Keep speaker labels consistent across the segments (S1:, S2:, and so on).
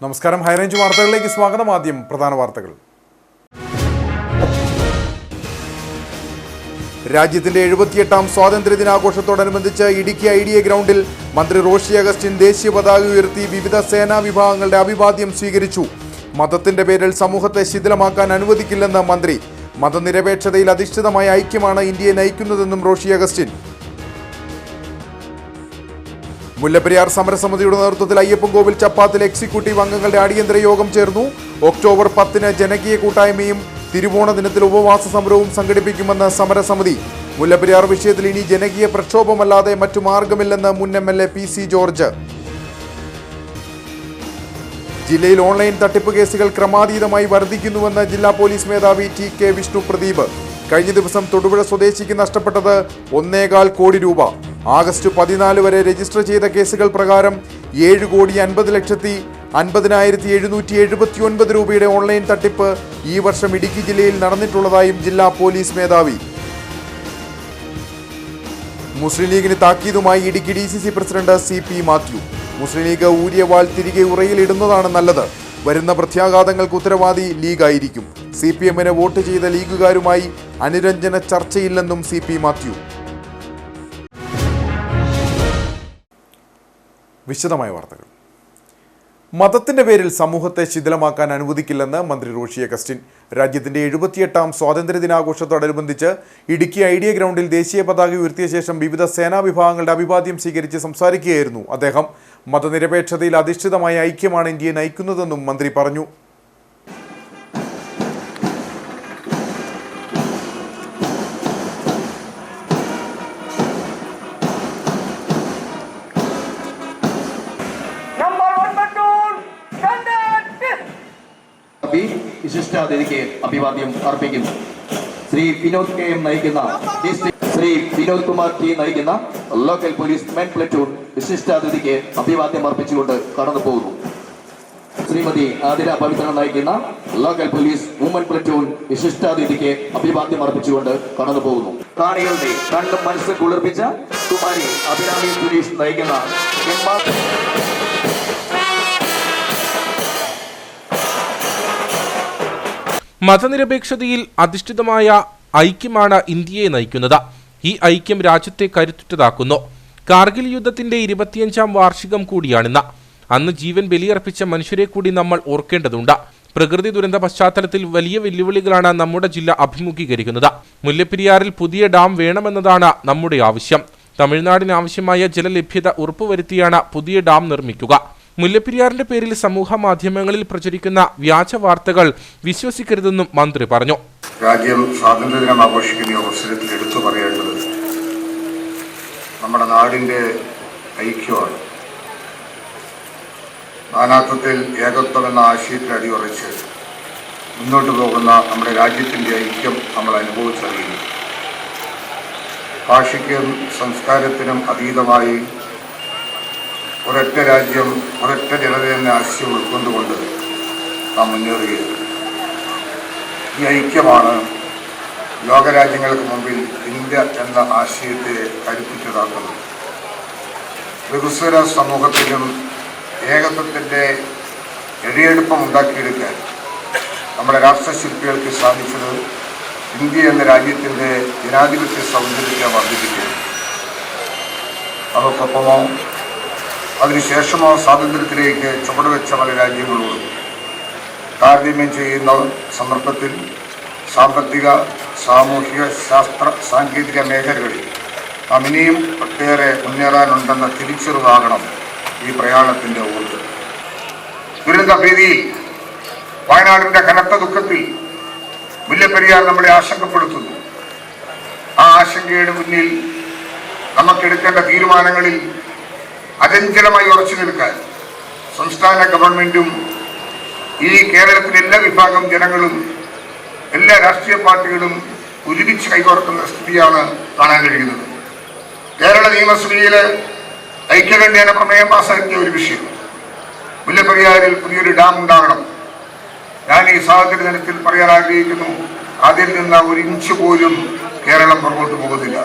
S1: നമസ്കാരം. ഹൈറേഞ്ച് വാർത്തകളിലേക്ക് സ്വാഗതം. ആദ്യം പ്രധാന വാർത്തകൾ. രാജ്യത്തിന്റെ 78ാം സ്വാതന്ത്ര്യദിനാഘോഷത്തോടനുബന്ധിച്ച് ഇടുക്കി IDA ഗ്രൗണ്ടിൽ മന്ത്രി റോഷി അഗസ്റ്റിൻ ദേശീയ പതാക ഉയർത്തി വിവിധ സേനാ വിഭാഗങ്ങളുടെ അഭിവാദ്യം സ്വീകരിച്ചു. മതത്തിന്റെ പേരിൽ സമൂഹത്തെ ശിഥിലമാക്കാൻ അനുവദിക്കില്ലെന്ന് മന്ത്രി. മതനിരപേക്ഷതയിൽ അധിഷ്ഠിതമായ ഐക്യമാണ് ഇന്ത്യയെ നയിക്കുന്നതെന്നും റോഷി അഗസ്റ്റിൻ. മുല്ലപ്പെരിയാർ സമരസമിതിയുടെ നേതൃത്വത്തിൽ അയ്യപ്പൻകോവിൽ ചപ്പാത്തിൽ എക്സിക്യൂട്ടീവ് അംഗങ്ങളുടെ അടിയന്തര യോഗം ചേർന്നു. ഒക്ടോബർ 10-ന് ജനകീയ കൂട്ടായ്മയും തിരുവോണ ദിനത്തിൽ ഉപവാസ സമരവും സംഘടിപ്പിക്കുമെന്ന് സമരസമിതി. മുല്ലപ്പെരിയാർ വിഷയത്തിൽ ഇനി ജനകീയ പ്രക്ഷോഭമല്ലാതെ മറ്റു മാർഗമില്ലെന്ന് മുൻ MLA PC ജോർജ്. ജില്ലയിൽ ഓൺലൈൻ തട്ടിപ്പ് കേസുകൾ ക്രമാതീതമായി വർദ്ധിക്കുന്നുവെന്ന് ജില്ലാ പോലീസ് മേധാവി TK വിഷ്ണു പ്രദീപ്. കഴിഞ്ഞ ദിവസം തൊടുപുഴ സ്വദേശിക്ക് നഷ്ടപ്പെട്ടത് 1.25 കോടി രൂപ. ആഗസ്റ്റ് 14 വരെ രജിസ്റ്റർ ചെയ്ത കേസുകൾ പ്രകാരം 7,50,50,779 രൂപയുടെ ഓൺലൈൻ തട്ടിപ്പ് ഈ വർഷം ഇടുക്കി ജില്ലയിൽ നടന്നിട്ടുള്ളതായും ജില്ലാ പോലീസ് മേധാവി. മുസ്ലിം ലീഗിന് താക്കീതുമായി Idukki DCC president CP Mathew. Muslim League ഊരിയ വാൾ തിരികെ ഉറയിലിടുന്നതാണ് നല്ലത്. വരുന്ന പ്രത്യാഘാതങ്ങൾക്ക് ഉത്തരവാദി ലീഗായിരിക്കും. CPM-ന് വോട്ട് ചെയ്ത ലീഗുകാരുമായി അനുരഞ്ജന ചർച്ചയില്ലെന്നും CP മാത്യു. വിശദമായ വാർത്തകൾ. മതത്തിന്റെ പേരിൽ സമൂഹത്തെ ശിഥിലമാക്കാൻ അനുവദിക്കില്ലെന്ന് മന്ത്രി റോഷി അഗസ്റ്റിൻ. രാജ്യത്തിന്റെ 78ാം സ്വാതന്ത്ര്യദിനാഘോഷത്തോടനുബന്ധിച്ച് ഇടുക്കി IDA ഗ്രൗണ്ടിൽ ദേശീയ പതാക ഉയർത്തിയ ശേഷം വിവിധ സേനാ വിഭാഗങ്ങളുടെ അഭിവാദ്യം സ്വീകരിച്ച് സംസാരിക്കുകയായിരുന്നു അദ്ദേഹം. മതനിരപേക്ഷതയിൽ അധിഷ്ഠിതമായ ഐക്യമാണ് ഇന്ത്യയെ നയിക്കുന്നതെന്നും മന്ത്രി പറഞ്ഞു.
S2: വിശിഷ്ടാതിഥിക്ക് അഭിവാദ്യം അർപ്പിക്കുന്നു. ശ്രീ വിനോദ് KM നയിക്കുന്ന ശ്രീ വിനോദ് കുമാർ T നയിക്കുന്ന ലോക്കൽ പോലീസ് മെൻ പ്ലറ്റൂൺ വിശിഷ്ടാതിഥിക്ക് അഭിവാദ്യം അർപ്പിച്ചുകൊണ്ട് കടന്നു പോകുന്നു. ശ്രീമതി ആതിര പവിത്രൻ നയിക്കുന്ന ലോക്കൽ പോലീസ് വുമൻ പ്ലറ്റൂൺ വിശിഷ്ടാതിഥിക്ക് അഭിവാദ്യം അർപ്പിച്ചുകൊണ്ട് കടന്നു പോകുന്നു. കാണികളുടെ കണ്ടും മനസ്സ് കുളിർപ്പിച്ച കുമാരി അഭിരാമി സുരേഷ് നയിക്കുന്ന
S3: മതനിരപേക്ഷതയിൽ അധിഷ്ഠിതമായ ഐക്യമാണ് ഇന്ത്യയെ നയിക്കുന്നത്. ഈ ഐക്യം രാജ്യത്തെ കരുത്തുറ്റതാക്കുന്നു. കാർഗിൽ യുദ്ധത്തിന്റെ 25ാം വാർഷികം കൂടിയാണിന്ന്. അന്ന് ജീവൻ ബലിയർപ്പിച്ച മനുഷ്യരെ കൂടി നമ്മൾ ഓർക്കേണ്ടതുണ്ട്. പ്രകൃതി ദുരന്ത പശ്ചാത്തലത്തിൽ വലിയ വെല്ലുവിളികളാണ് നമ്മുടെ ജില്ല അഭിമുഖീകരിക്കുന്നത്. മുല്ലപ്പെരിയാറിൽ പുതിയ ഡാം വേണമെന്നതാണ് നമ്മുടെ ആവശ്യം. തമിഴ്നാടിന് ആവശ്യമായ ജലലഭ്യത ഉറപ്പുവരുത്തിയാണ് പുതിയ ഡാം നിർമ്മിക്കുക. മുല്ലപ്പെരിയാറിന്റെ പേരിൽ സമൂഹ മാധ്യമങ്ങളിൽ പ്രചരിക്കുന്ന വ്യാജ വാർത്തകൾ വിശ്വസിക്കരുതെന്നും മന്ത്രി പറഞ്ഞു.
S4: രാജ്യം സ്വാതന്ത്ര്യദിനം ആഘോഷിക്കുന്ന അവസരത്തിൽ എടുത്തു പറയേണ്ടത് നമ്മുടെ നാടിൻ്റെ ഐക്യമാണ്. നാനാത്വത്തിൽ ഏകത്വം എന്ന ആശയത്തിൽ അടിയുറച്ച് മുന്നോട്ട് പോകുന്ന നമ്മുടെ രാജ്യത്തിൻ്റെ ഐക്യം നമ്മൾ അനുഭവിച്ചറിയുന്നു. ഭാഷയ്ക്കും സംസ്കാരത്തിനും അതീതമായി ഒരൊറ്റ രാജ്യം ഒരൊറ്റ ജനത എന്ന ആശയം ഉൾക്കൊണ്ടുകൊണ്ട് നാം മുന്നേറുകയാണ്. ഈ ഐക്യമാണ് ലോകരാജ്യങ്ങൾക്ക് മുമ്പിൽ ഇന്ത്യ എന്ന ആശയത്തെ കരുത്തുറ്റതാക്കുന്നത്. ബഹുസ്വര സമൂഹത്തിലും ഏകത്വത്തിൻ്റെ എഴുയെടുപ്പം ഉണ്ടാക്കിയെടുക്കാൻ നമ്മുടെ രാഷ്ട്രശില്പികൾക്ക് സാധിച്ചത് ഇന്ത്യ എന്ന രാജ്യത്തിൻ്റെ ജനാധിപത്യ സൗന്ദര്യത്തെ വർദ്ധിപ്പിക്കുക. അതൊക്കൊപ്പമോ അതിനുശേഷമോ സ്വാതന്ത്ര്യത്തിലേക്ക് ചുവടുവെച്ച പല രാജ്യങ്ങളോടും താരതമ്യം ചെയ്യുന്ന സന്ദർഭത്തിൽ സാമ്പത്തിക, സാമൂഹിക, ശാസ്ത്ര, സാങ്കേതിക മേഖലകളിൽ നാം ഇനിയും ഒട്ടേറെ മുന്നേറാനുണ്ടെന്ന തിരിച്ചറിവാകണം ഈ പ്രയാണത്തിൻ്റെ ഊർജ്ജം. ദുരന്ത ഭീതിയിൽ, വയനാടിൻ്റെ കനത്ത ദുഃഖത്തിൽ മുല്ലപ്പെരിയാർ നമ്മളെ ആശങ്കപ്പെടുത്തുന്നു. ആ ആശങ്കയുടെ മുന്നിൽ നമുക്കെടുക്കേണ്ട തീരുമാനങ്ങളിൽ അചഞ്ചലമായി ഉറച്ചു നിൽക്കാൻ സംസ്ഥാന ഗവൺമെന്റും ഈ കേരളത്തിലെ എല്ലാ വിഭാഗം ജനങ്ങളും എല്ലാ രാഷ്ട്രീയ പാർട്ടികളും ഒരുമിച്ച് കൈകോർക്കുന്ന സ്ഥിതിയാണ് കാണാൻ കഴിയുന്നത്. കേരള നിയമസഭയിൽ ഐക്യകണ്ഠേന പ്രമേയം പാസാക്കിയ ഒരു വിഷയം, മുല്ലപ്പെരിയാറിൽ പുതിയൊരു ഡാം ഉണ്ടാകണം. ഞാൻ ഈ സ്വാതന്ത്ര്യ ദിനത്തിൽ പറയാൻ ആഗ്രഹിക്കുന്നു, അതിൽ നിന്ന് ഒരു ഇഞ്ച് പോലും കേരളം പുറകോട്ട് പോകുന്നില്ല.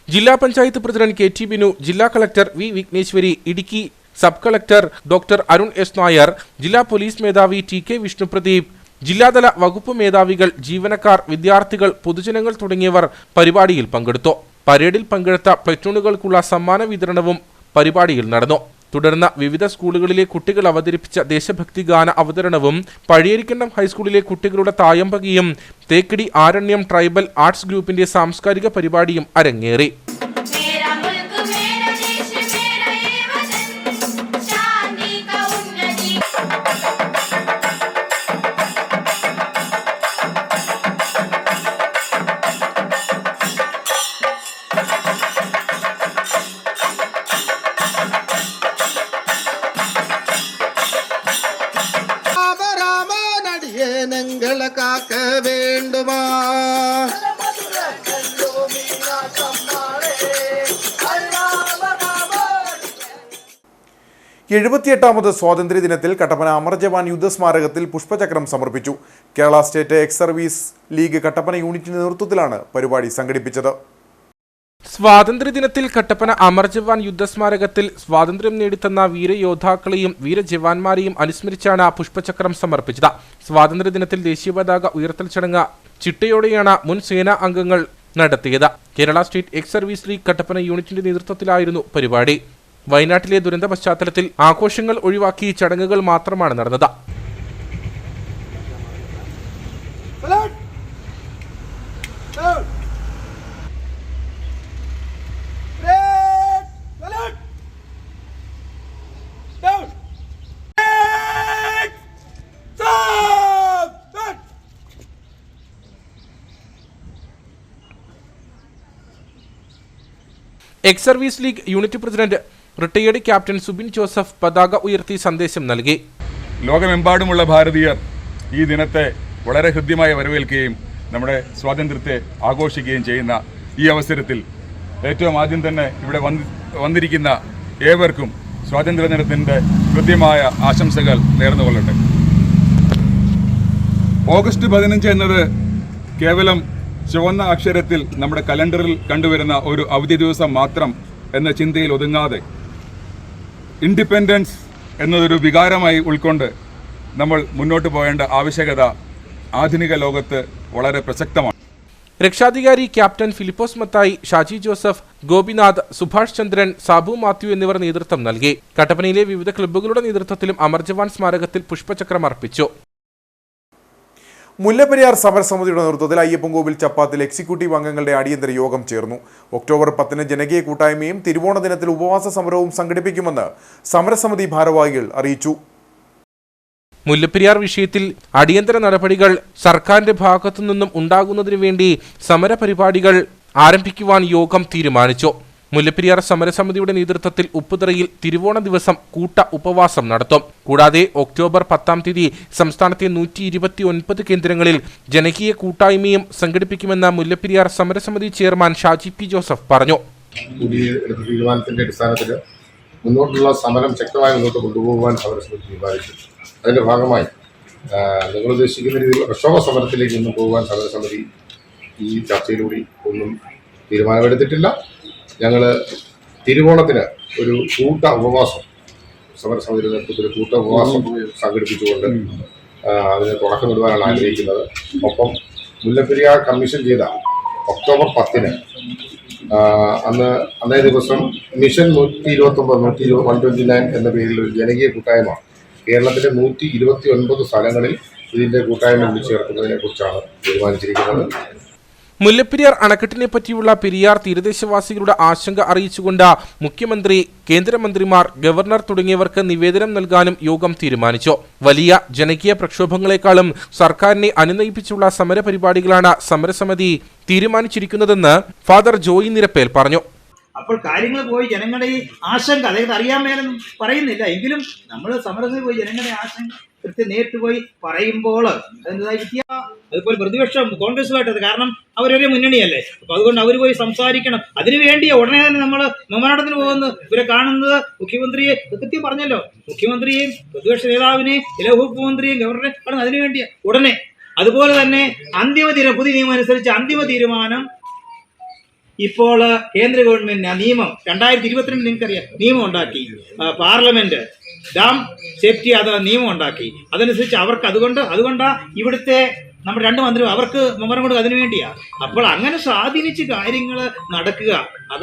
S3: ജില്ലാ പഞ്ചായത്ത് പ്രസിഡന്റ് KT ബിനു, ജില്ലാ collector V Vigneshwari, Idukki sub collector doctor Arun S Nair, ജില്ലാ പോലീസ് മേധാവി TK വിഷ്ണുപ്രദീപ്, ജില്ലാതല വകുപ്പ് മേധാവികൾ, ജീവനക്കാർ, വിദ്യാർത്ഥികൾ, പൊതുജനങ്ങൾ തുടങ്ങിയവർ പരിപാടിയിൽ പങ്കെടുത്തു. പരേഡിൽ പങ്കെടുത്ത പ്ലറ്റൂണുകൾക്കുള്ള സമ്മാന വിതരണവും പരിപാടിയിൽ നടന്നു. തുടർന്ന് വിവിധ സ്കൂളുകളിലെ കുട്ടികൾ അവതരിപ്പിച്ച ദേശഭക്തി ഗാന അവതരണവും പഴയരിക്കണ്ടം ഹൈസ്കൂളിലെ കുട്ടികളുടെ തായമ്പകയും തേക്കടി ആരണ്യം ട്രൈബൽ ആർട്സ് ഗ്രൂപ്പിന്റെ സാംസ്കാരിക പരിപാടിയും അരങ്ങേറി.
S5: காக்க வேண்டுமா
S1: 78ാമത് സ്വാതന്ത്ര്യദിനത്തിൽ കട്ടപ്പന അമർ ജവാൻ യുദ്ധസ്മാരകത്തിൽ പുഷ്പചക്രം സമർപ്പിച്ചു. Kerala state ex service league Kattappana യൂണിറ്റിന്റെ നേതൃത്വത്തിലാണ് പരിപാടി സംഘടിപ്പിച്ചത്.
S3: സ്വാതന്ത്ര്യദിനത്തിൽ കട്ടപ്പന അമർ ജവാൻ യുദ്ധസ്മാരകത്തിൽ സ്വാതന്ത്ര്യം നേടിത്തന്ന വീരയോദ്ധാക്കളെയും വീരജവാന്മാരെയും അനുസ്മരിച്ചാണ് പുഷ്പചക്രം സമർപ്പിച്ചത്. സ്വാതന്ത്ര്യദിനത്തിൽ ദേശീയ പതാക ഉയർത്തൽ ചടങ്ങ് ചിട്ടയോടെയാണ് മുൻ സേനാ അംഗങ്ങൾ നടത്തിയത്. Kerala state ex service league Kattappana യൂണിറ്റിന്റെ നേതൃത്വത്തിലായിരുന്നു പരിപാടി. വയനാട്ടിലെ ദുരന്ത പശ്ചാത്തലത്തിൽ ആഘോഷങ്ങൾ ഒഴിവാക്കി ചടങ്ങുകൾ മാത്രമാണ് നടന്നത്. Ex service league unit president retired captain Subin Joseph പതാക ഉയർത്തി സന്ദേശം നൽകി.
S6: ലോകമെമ്പാടുമുള്ള ഭാരതീയർ ഈ ദിനത്തെ വളരെ ഹൃദ്യമായി വരവേൽക്കുകയും നമ്മുടെ സ്വാതന്ത്ര്യത്തെ ആഘോഷിക്കുകയും ചെയ്യുന്ന ഈ അവസരത്തിൽ ഏറ്റവും ആദ്യം തന്നെ ഇവിടെ വന്നിരിക്കുന്ന ഏവർക്കും സ്വാതന്ത്ര്യദിനത്തിൻ്റെ കൃത്യമായ ആശംസകൾ നേർന്നുകൊള്ളട്ടെ. ഓഗസ്റ്റ് 15 എന്നത് കേവലം ചുവന്ന അക്ഷരത്തിൽ നമ്മുടെ കലണ്ടറിൽ കണ്ടുവരുന്ന ഒരു അവധി ദിവസം മാത്രം എന്ന ചിന്തയിൽ ഒതുങ്ങാതെ ഇൻഡിപെൻഡൻസ് എന്നതൊരു വികാരമായി ഉൾക്കൊണ്ട് നമ്മൾ മുന്നോട്ട് പോകേണ്ട ആവശ്യകത ആധുനിക ലോകത്ത് വളരെ പ്രസക്തമാണ്.
S3: രക്ഷാധികാരി ക്യാപ്റ്റൻ ഫിലിപ്പോസ് മത്തായി, ഷാജി ജോസഫ്, ഗോപിനാഥ്, സുഭാഷ് ചന്ദ്രൻ, സാബു മാത്യു എന്നിവർ നേതൃത്വം നൽകി. കട്ടപ്പനയിലെ വിവിധ ക്ലബ്ബുകളുടെ നേതൃത്വത്തിലും അമർ ജവാൻ സ്മാരകത്തിൽ പുഷ്പചക്രം അർപ്പിച്ചു.
S1: മുല്ലപ്പെരിയാർ സമരസമിതിയുടെ നേതൃത്വത്തിൽ അയ്യപ്പൻകോവിൽ ചപ്പാത്തിൽ എക്സിക്യൂട്ടീവ് അംഗങ്ങളുടെ അടിയന്തര യോഗം ചേർന്നു. ഒക്ടോബർ 10 ജനകീയ കൂട്ടായ്മയും തിരുവോണ ദിനത്തിൽ ഉപവാസ സമരവും സംഘടിപ്പിക്കുമെന്ന് സമരസമിതി ഭാരവാഹികൾ അറിയിച്ചു.
S3: മുല്ലപ്പെരിയാർ വിഷയത്തിൽ അടിയന്തര നടപടികൾ സർക്കാരിന്റെ ഭാഗത്തു നിന്നും ഉണ്ടാകുന്നതിനു വേണ്ടി സമരപരിപാടികൾ ആരംഭിക്കുവാൻ യോഗം തീരുമാനിച്ചു. മുല്ലപ്പെരിയാർ സമരസമിതിയുടെ നേതൃത്വത്തിൽ ഉപ്പുതറയിൽ തിരുവോണ ദിവസം കൂട്ട ഉപവാസം നടത്തും. കൂടാതെ ഒക്ടോബർ 10 സംസ്ഥാനത്തെ 129 കേന്ദ്രങ്ങളിൽ ജനകീയ കൂട്ടായ്മയും സംഘടിപ്പിക്കുമെന്ന് മുല്ലപ്പെരിയാർ സമരസമിതി ചെയർമാൻ ഷാജി പി ജോസഫ് പറഞ്ഞു.
S7: തീരുമാനത്തിന്റെ അടിസ്ഥാനത്തിൽ മുന്നോട്ടുള്ള സമരം ശക്തമായി മുന്നോട്ട് കൊണ്ടുപോകുവാൻ സമരസമിതി തീരുമാനിച്ചു. അതിന്റെ ഭാഗമായി നിങ്ങൾ ഉദ്ദേശിക്കുന്ന രീതിയിലുള്ള പ്രക്ഷോഭ സമരത്തിലേക്ക് ഇന്നും പോകുവാൻ സമരസമിതി ഈ ചർച്ചയിലൂടെ ഒന്നും തീരുമാനമെടുത്തിട്ടില്ല. ഞങ്ങൾ തിരുവോണത്തിന് ഒരു കൂട്ട ഉപവാസം സമരസമിതിയുടെ നേതൃത്വത്തിൽ കൂട്ട ഉപവാസം സംഘടിപ്പിച്ചുകൊണ്ട് അതിന് തുടക്കമിടുവാനാണ് ആഗ്രഹിക്കുന്നത്. ഒപ്പം മുല്ലപ്പെരിയാർ കമ്മീഷൻ ചെയ്ത ഒക്ടോബർ 10 അന്നേ ദിവസം മിഷൻ 129 എന്ന പേരിൽ ഒരു ജനകീയ കൂട്ടായ്മ കേരളത്തിലെ 129 സ്ഥലങ്ങളിൽ ഇതിൻ്റെ കൂട്ടായ്മ വിളിച്ചു ചേർക്കുന്നതിനെ കുറിച്ചാണ് തീരുമാനിച്ചിരിക്കുന്നത്.
S3: മുല്ലപ്പെരിയാർ അണക്കെട്ടിനെ പറ്റിയുള്ള പെരിയാർ തീരദേശവാസികളുടെ ആശങ്ക അറിയിച്ചുകൊണ്ട് മുഖ്യമന്ത്രി, കേന്ദ്രമന്ത്രിമാർ, ഗവർണർ തുടങ്ങിയവർക്ക് നിവേദനം നൽകാനും യോഗം തീരുമാനിച്ചു. വലിയ ജനകീയ പ്രക്ഷോഭങ്ങളെക്കാളും സർക്കാരിനെ അനുനയിപ്പിച്ചുള്ള സമരപരിപാടികളാണ് സമരസമിതി തീരുമാനിച്ചിരിക്കുന്നതെന്ന് ഫാദർ ജോയി നിരപ്പേൽ പറഞ്ഞു.
S8: അപ്പോൾ കാര്യങ്ങൾ പോയി ജനങ്ങളുടെ ഈ ആശങ്ക അതായത് അറിയാൻ മേലൊന്നും പറയുന്നില്ല, എങ്കിലും നമ്മൾ സമരത്തിൽ പോയി ജനങ്ങളുടെ ആശങ്ക കൃത്യം നേരിട്ട് പോയി പറയുമ്പോൾ അതെന്തായി വിദ്യ അതുപോലെ പ്രതിപക്ഷം കോൺഗ്രസുമായിട്ടത് കാരണം അവരൊരു മുന്നണിയല്ലേ. അപ്പൊ അതുകൊണ്ട് അവർ പോയി സംസാരിക്കണം. അതിനുവേണ്ടി ഉടനെ തന്നെ നമ്മൾ മെമ്മോറാണ്ടത്തിന് പോകുന്നു. ഇവരെ കാണുന്നത് മുഖ്യമന്ത്രിയെ കൃത്യം പറഞ്ഞല്ലോ, മുഖ്യമന്ത്രിയെയും പ്രതിപക്ഷ നേതാവിനെയും ചില ഉപമുഖ്യമന്ത്രിയെയും ഗവർണറെ കാണുന്നത് അതിനുവേണ്ടി ഉടനെ. അതുപോലെ തന്നെ പുതിയ നിയമം അനുസരിച്ച് അന്തിമ തീരുമാനം ഇപ്പോൾ കേന്ദ്ര ഗവൺമെന്റ് ആ നിയമം 2022 നിങ്ങൾക്കറിയാം നിയമം ഉണ്ടാക്കി, പാർലമെന്റ് ഡാം സേഫ്റ്റി അത് നിയമം ഉണ്ടാക്കി. അതനുസരിച്ച് അവർക്ക് അതുകൊണ്ടാ ഇവിടുത്തെ നമ്മുടെ 2 മന്ത്രിമാർ അവർക്ക് മെമ്മറം കൊടുക്കുക അതിനു വേണ്ടിയാ. അപ്പോൾ അങ്ങനെ സ്വാധീനിച്ച് കാര്യങ്ങൾ നടക്കുക,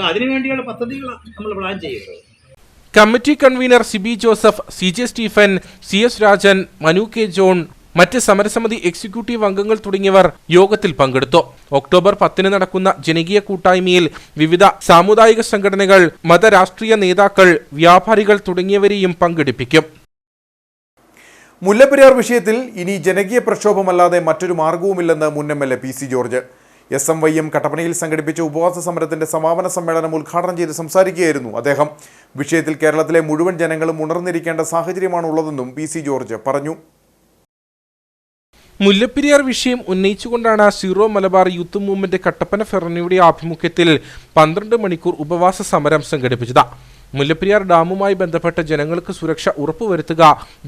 S8: അതിനു വേണ്ടിയുള്ള പദ്ധതികളാണ് നമ്മൾ പ്ലാൻ ചെയ്യുന്നത്.
S3: Committee convener Sibi Joseph, CJ Stephen, CS Rajan, Manu K John, മറ്റ് സമരസമിതി എക്സിക്യൂട്ടീവ് അംഗങ്ങൾ തുടങ്ങിയവർ യോഗത്തിൽ പങ്കെടുത്തു. ഒക്ടോബർ 10 നടക്കുന്ന ജനകീയ കൂട്ടായ്മയിൽ വിവിധ സാമുദായിക സംഘടനകൾ, മതരാഷ്ട്രീയ നേതാക്കൾ, വ്യാപാരികൾ തുടങ്ങിയവരെയും പങ്കെടുപ്പിക്കും.
S1: മുല്ലപ്പെരിയാർ വിഷയത്തിൽ ഇനി ജനകീയ പ്രക്ഷോഭമല്ലാതെ മറ്റൊരു മാർഗവുമില്ലെന്ന് മുൻ MLA PC ജോർജ്. SMYM കട്ടപ്പനയിൽ സംഘടിപ്പിച്ച ഉപവാസ സമരത്തിന്റെ സമാപന സമ്മേളനം ഉദ്ഘാടനം ചെയ്ത് സംസാരിക്കുകയായിരുന്നു അദ്ദേഹം. വിഷയത്തിൽ കേരളത്തിലെ മുഴുവൻ ജനങ്ങളും ഉണർന്നിരിക്കേണ്ട സാഹചര്യമാണുള്ളതെന്നും PC ജോർജ് പറഞ്ഞു.
S3: മുല്ലപ്പെരിയാർ വിഷയം ഉന്നയിച്ചുകൊണ്ടാണ് സീറോ മലബാർ യൂത്ത് മൂവ്മെന്റ് കട്ടപ്പന ഫെറോനയുടെ ആഭിമുഖ്യത്തിൽ 12 മണിക്കൂർ ഉപവാസ സമരം സംഘടിപ്പിച്ചത്. മുല്ലപ്പെരിയാർ ഡാമുമായി ബന്ധപ്പെട്ട ജനങ്ങൾക്ക് സുരക്ഷ ഉറപ്പുവരുത്തുക,